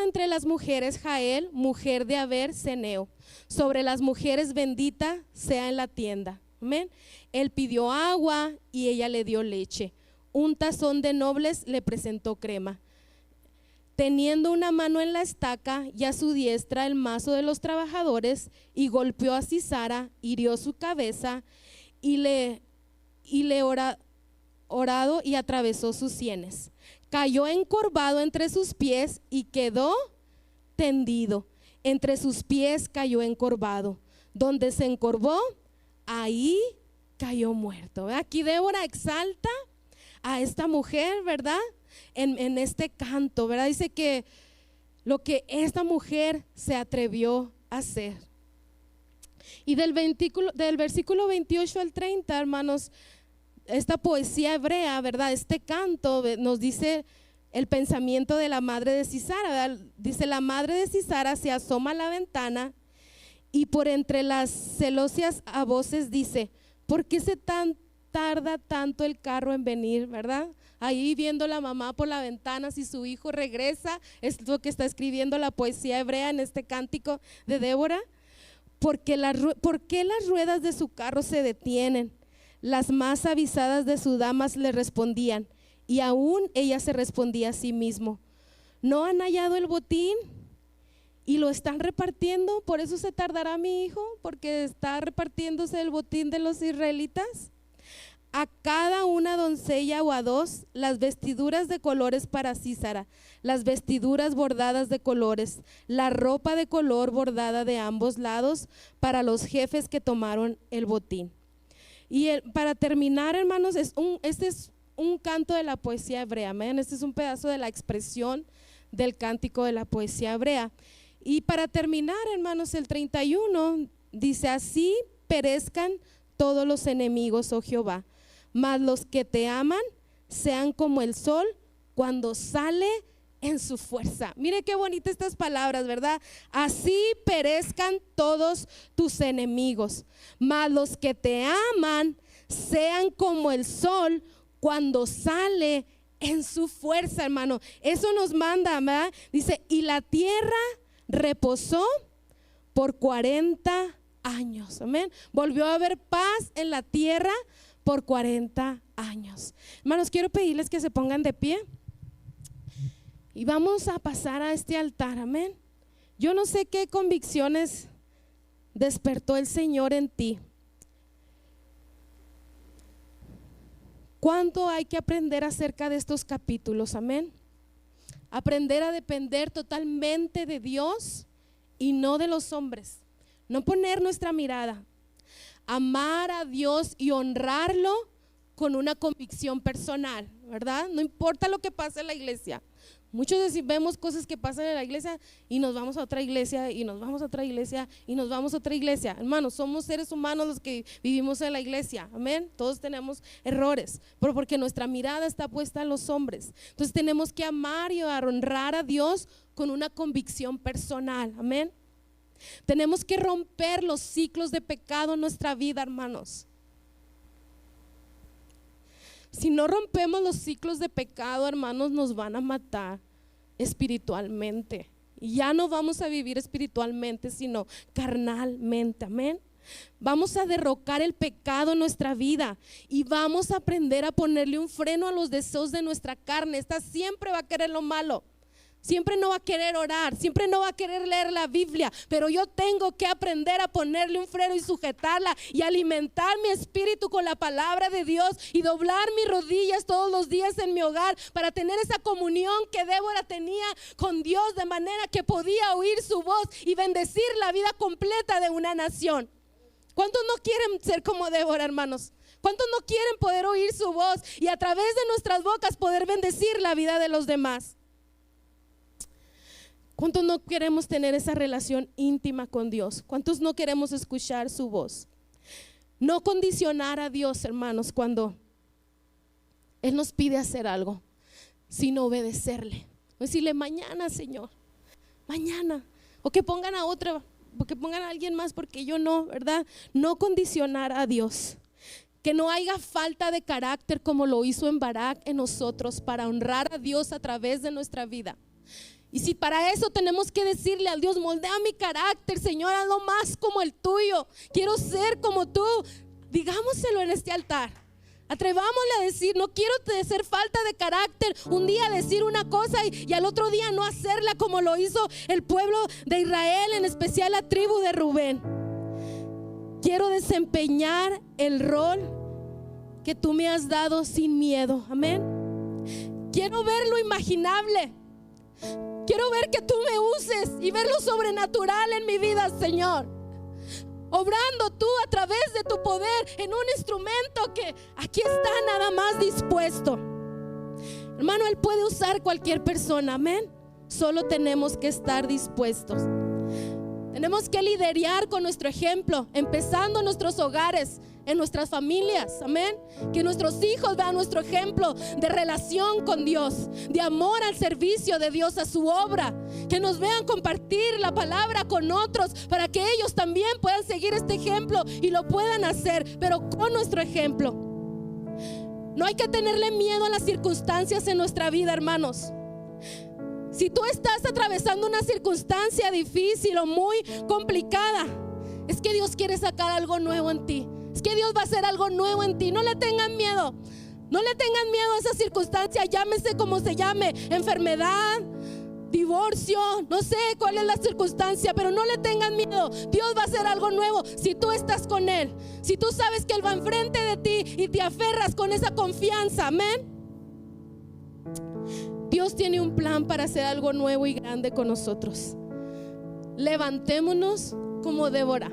entre las mujeres Jael, mujer de Aber Ceneo. Sobre las mujeres bendita sea en la tienda. Amén. Él pidió agua y ella le dio leche. Un tazón de nobles le presentó crema. Teniendo una mano en la estaca y a su diestra el mazo de los trabajadores, y golpeó a Sísara, hirió su cabeza y le orado y atravesó sus sienes. Cayó encorvado entre sus pies y quedó tendido. Entre sus pies cayó encorvado. Donde se encorvó, ahí cayó muerto. Aquí Débora exalta a esta mujer, ¿verdad? En este canto, ¿verdad? Dice que lo que esta mujer se atrevió a hacer. Y del versículo 28 al 30, hermanos, esta poesía hebrea, ¿verdad? Este canto nos dice el pensamiento de la madre de Sísara, ¿verdad? Dice: la madre de Sísara se asoma a la ventana y por entre las celosías a voces dice: ¿por qué tarda tanto el carro en venir? ¿Verdad? Ahí viendo la mamá por la ventana si su hijo regresa. Es lo que está escribiendo la poesía hebrea en este cántico de Débora. ¿Por qué las ruedas de su carro se detienen? Las más avisadas de sus damas le respondían, y aún ella se respondía a sí mismo: ¿no han hallado el botín y lo están repartiendo? Por eso se tardará mi hijo, porque está repartiéndose el botín de los israelitas. A cada una doncella o a dos, las vestiduras de colores para Sísara, las vestiduras bordadas de colores, la ropa de color bordada de ambos lados para los jefes que tomaron el botín. Y para terminar, hermanos, este es un canto de la poesía hebrea, amén. Este es un pedazo de la expresión del cántico de la poesía hebrea. Y para terminar, hermanos, el 31 dice: así perezcan todos los enemigos, oh Jehová, mas los que te aman sean como el sol cuando sale en su fuerza. Mire qué bonitas estas palabras, ¿verdad? Así perezcan todos tus enemigos, mas los que te aman sean como el sol cuando sale en su fuerza, hermano. Eso nos manda, ¿verdad? Dice: y la tierra reposó por 40 años. Amén. Volvió a haber paz en la tierra por 40 años. Hermanos, quiero pedirles que se pongan de pie y vamos a pasar a este altar. Amén. Yo no sé qué convicciones despertó el Señor en ti. ¿Cuánto hay que aprender acerca de estos capítulos? Amén. Aprender a depender totalmente de Dios y no de los hombres. No poner nuestra mirada. Amar a Dios y honrarlo con una convicción personal, ¿verdad? No importa lo que pase en la iglesia. Muchos vemos cosas que pasan en la iglesia y nos vamos a otra iglesia y nos vamos a otra iglesia y nos vamos a otra iglesia. Hermanos, somos seres humanos los que vivimos en la iglesia, amén. Todos tenemos errores, pero porque nuestra mirada está puesta en los hombres. Entonces tenemos que amar y honrar a Dios con una convicción personal, amén. Tenemos que romper los ciclos de pecado en nuestra vida, hermanos. Si no rompemos los ciclos de pecado, hermanos, nos van a matar espiritualmente. Y ya no vamos a vivir espiritualmente, sino carnalmente, amén. Vamos a derrocar el pecado en nuestra vida y vamos a aprender a ponerle un freno a los deseos de nuestra carne. Esta siempre va a querer lo malo. Siempre no va a querer orar, siempre no va a querer leer la Biblia, pero yo tengo que aprender a ponerle un freno y sujetarla y alimentar mi espíritu con la palabra de Dios y doblar mis rodillas todos los días en mi hogar para tener esa comunión que Débora tenía con Dios, de manera que podía oír su voz y bendecir la vida completa de una nación. ¿Cuántos no quieren ser como Débora, hermanos? ¿Cuántos no quieren poder oír su voz y a través de nuestras bocas poder bendecir la vida de los demás? ¿Cuántos no queremos tener esa relación íntima con Dios? ¿Cuántos no queremos escuchar su voz? No condicionar a Dios, hermanos, cuando Él nos pide hacer algo, sino obedecerle. Decirle: mañana, Señor, mañana. O que pongan a otra, o que pongan a alguien más, porque yo no, ¿verdad? No condicionar a Dios. Que no haya falta de carácter como lo hizo en Barak en nosotros, para honrar a Dios a través de nuestra vida. Y si para eso tenemos que decirle a Dios: moldea mi carácter, Señor, hazlo más como el tuyo, quiero ser como tú, digámoselo en este altar. Atrevámosle a decir: no quiero ser falta de carácter, un día decir una cosa y al otro día no hacerla, como lo hizo el pueblo de Israel, en especial la tribu de Rubén. Quiero desempeñar el rol que tú me has dado sin miedo, amén. Quiero ver lo imaginable. Quiero ver que tú me uses y ver lo sobrenatural en mi vida, Señor. Obrando tú a través de tu poder en un instrumento que aquí está nada más dispuesto. Hermano, Él puede usar cualquier persona, amén. Solo tenemos que estar dispuestos. Tenemos que liderar con nuestro ejemplo, empezando en nuestros hogares, en nuestras familias, amén. Que nuestros hijos vean nuestro ejemplo de relación con Dios, de amor al servicio de Dios, a su obra. Que nos vean compartir la palabra con otros, para que ellos también puedan seguir este ejemplo y lo puedan hacer, pero con nuestro ejemplo. No hay que tenerle miedo a las circunstancias en nuestra vida, hermanos. Si tú estás atravesando una circunstancia difícil o muy complicada, es que Dios quiere sacar algo nuevo en ti. Es que Dios va a hacer algo nuevo en ti. No le tengan miedo. No le tengan miedo a esa circunstancia, llámese como se llame, enfermedad, divorcio, no sé cuál es la circunstancia, pero no le tengan miedo. Dios va a hacer algo nuevo si tú estás con Él, si tú sabes que Él va enfrente de ti y te aferras con esa confianza. Amén. Dios tiene un plan para hacer algo nuevo y grande con nosotros. Levantémonos como Débora.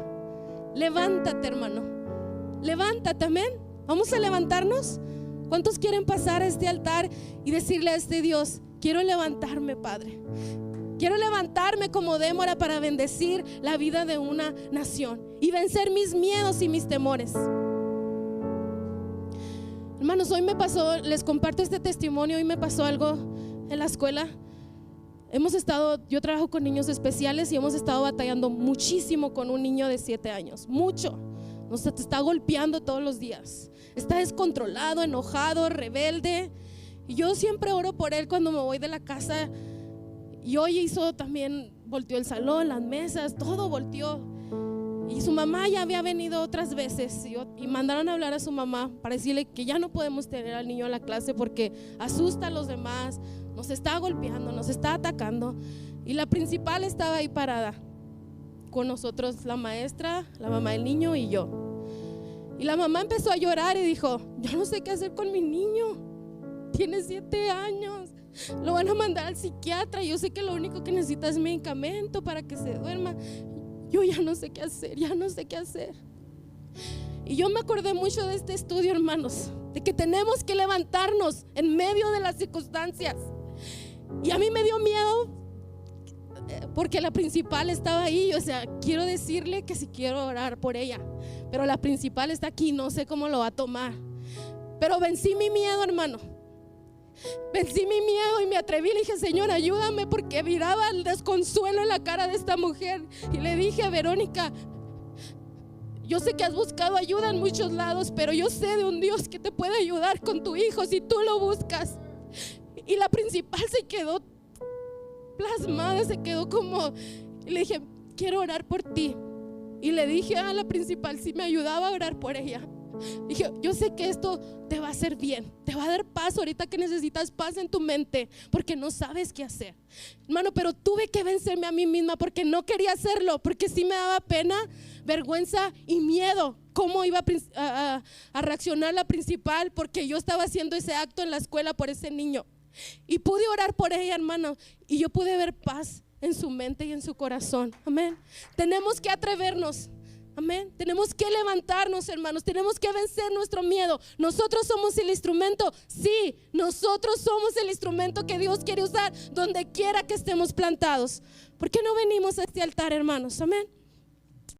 Levántate, hermano. Levántate, amén. Vamos a levantarnos. ¿Cuántos quieren pasar a este altar y decirle a este Dios: quiero levantarme, Padre? Quiero levantarme como Débora para bendecir la vida de una nación y vencer mis miedos y mis temores. Hermanos, hoy me pasó, les comparto este testimonio. Hoy me pasó algo en la escuela. Yo trabajo con niños especiales y hemos estado batallando muchísimo con un niño de 7 años. Mucho. Nos está golpeando todos los días. Está descontrolado, enojado, rebelde. Y yo siempre oro por él cuando me voy de la casa. Y hoy volteó el salón, las mesas, todo volteó. Y su mamá ya había venido otras veces y mandaron a hablar a su mamá para decirle que ya no podemos tener al niño en la clase porque asusta a los demás, nos está golpeando, nos está atacando. Y la principal estaba ahí parada con nosotros, la maestra, la mamá del niño y yo. Y la mamá empezó a llorar y dijo: yo no sé qué hacer con mi niño, tiene 7 años, lo van a mandar al psiquiatra, yo sé que lo único que necesita es medicamento para que se duerma. Yo ya no sé qué hacer, ya no sé qué hacer. Y yo me acordé mucho de este estudio, hermanos, de que tenemos que levantarnos en medio de las circunstancias. Y a mí me dio miedo porque la principal estaba ahí. O sea, quiero decirle que si quiero orar por ella, pero la principal está aquí, no sé cómo lo va a tomar. Pero vencí mi miedo, hermano. Vencí mi miedo y me atreví. Le dije: Señor, ayúdame, porque miraba el desconsuelo en la cara de esta mujer. Y le dije: Verónica, yo sé que has buscado ayuda en muchos lados, pero yo sé de un Dios que te puede ayudar con tu hijo si tú lo buscas. Y la principal se quedó plasmada, se quedó como. Y le dije: quiero orar por ti. Y le dije a la principal si me ayudaba a orar por ella. Dije: yo sé que esto te va a hacer bien, te va a dar paz ahorita que necesitas paz en tu mente, porque no sabes qué hacer, hermano. Pero tuve que vencerme a mí misma porque no quería hacerlo, porque sí me daba pena, vergüenza y miedo cómo iba a reaccionar la principal, porque yo estaba haciendo ese acto en la escuela por ese niño. Y pude orar por ella, hermano, y yo pude ver paz en su mente y en su corazón. Amén. Tenemos que atrevernos. Amén. Tenemos que levantarnos, hermanos. Tenemos que vencer nuestro miedo. Nosotros somos el instrumento. Sí, nosotros somos el instrumento que Dios quiere usar donde quiera que estemos plantados. ¿Por qué no venimos a este altar, hermanos? Amén.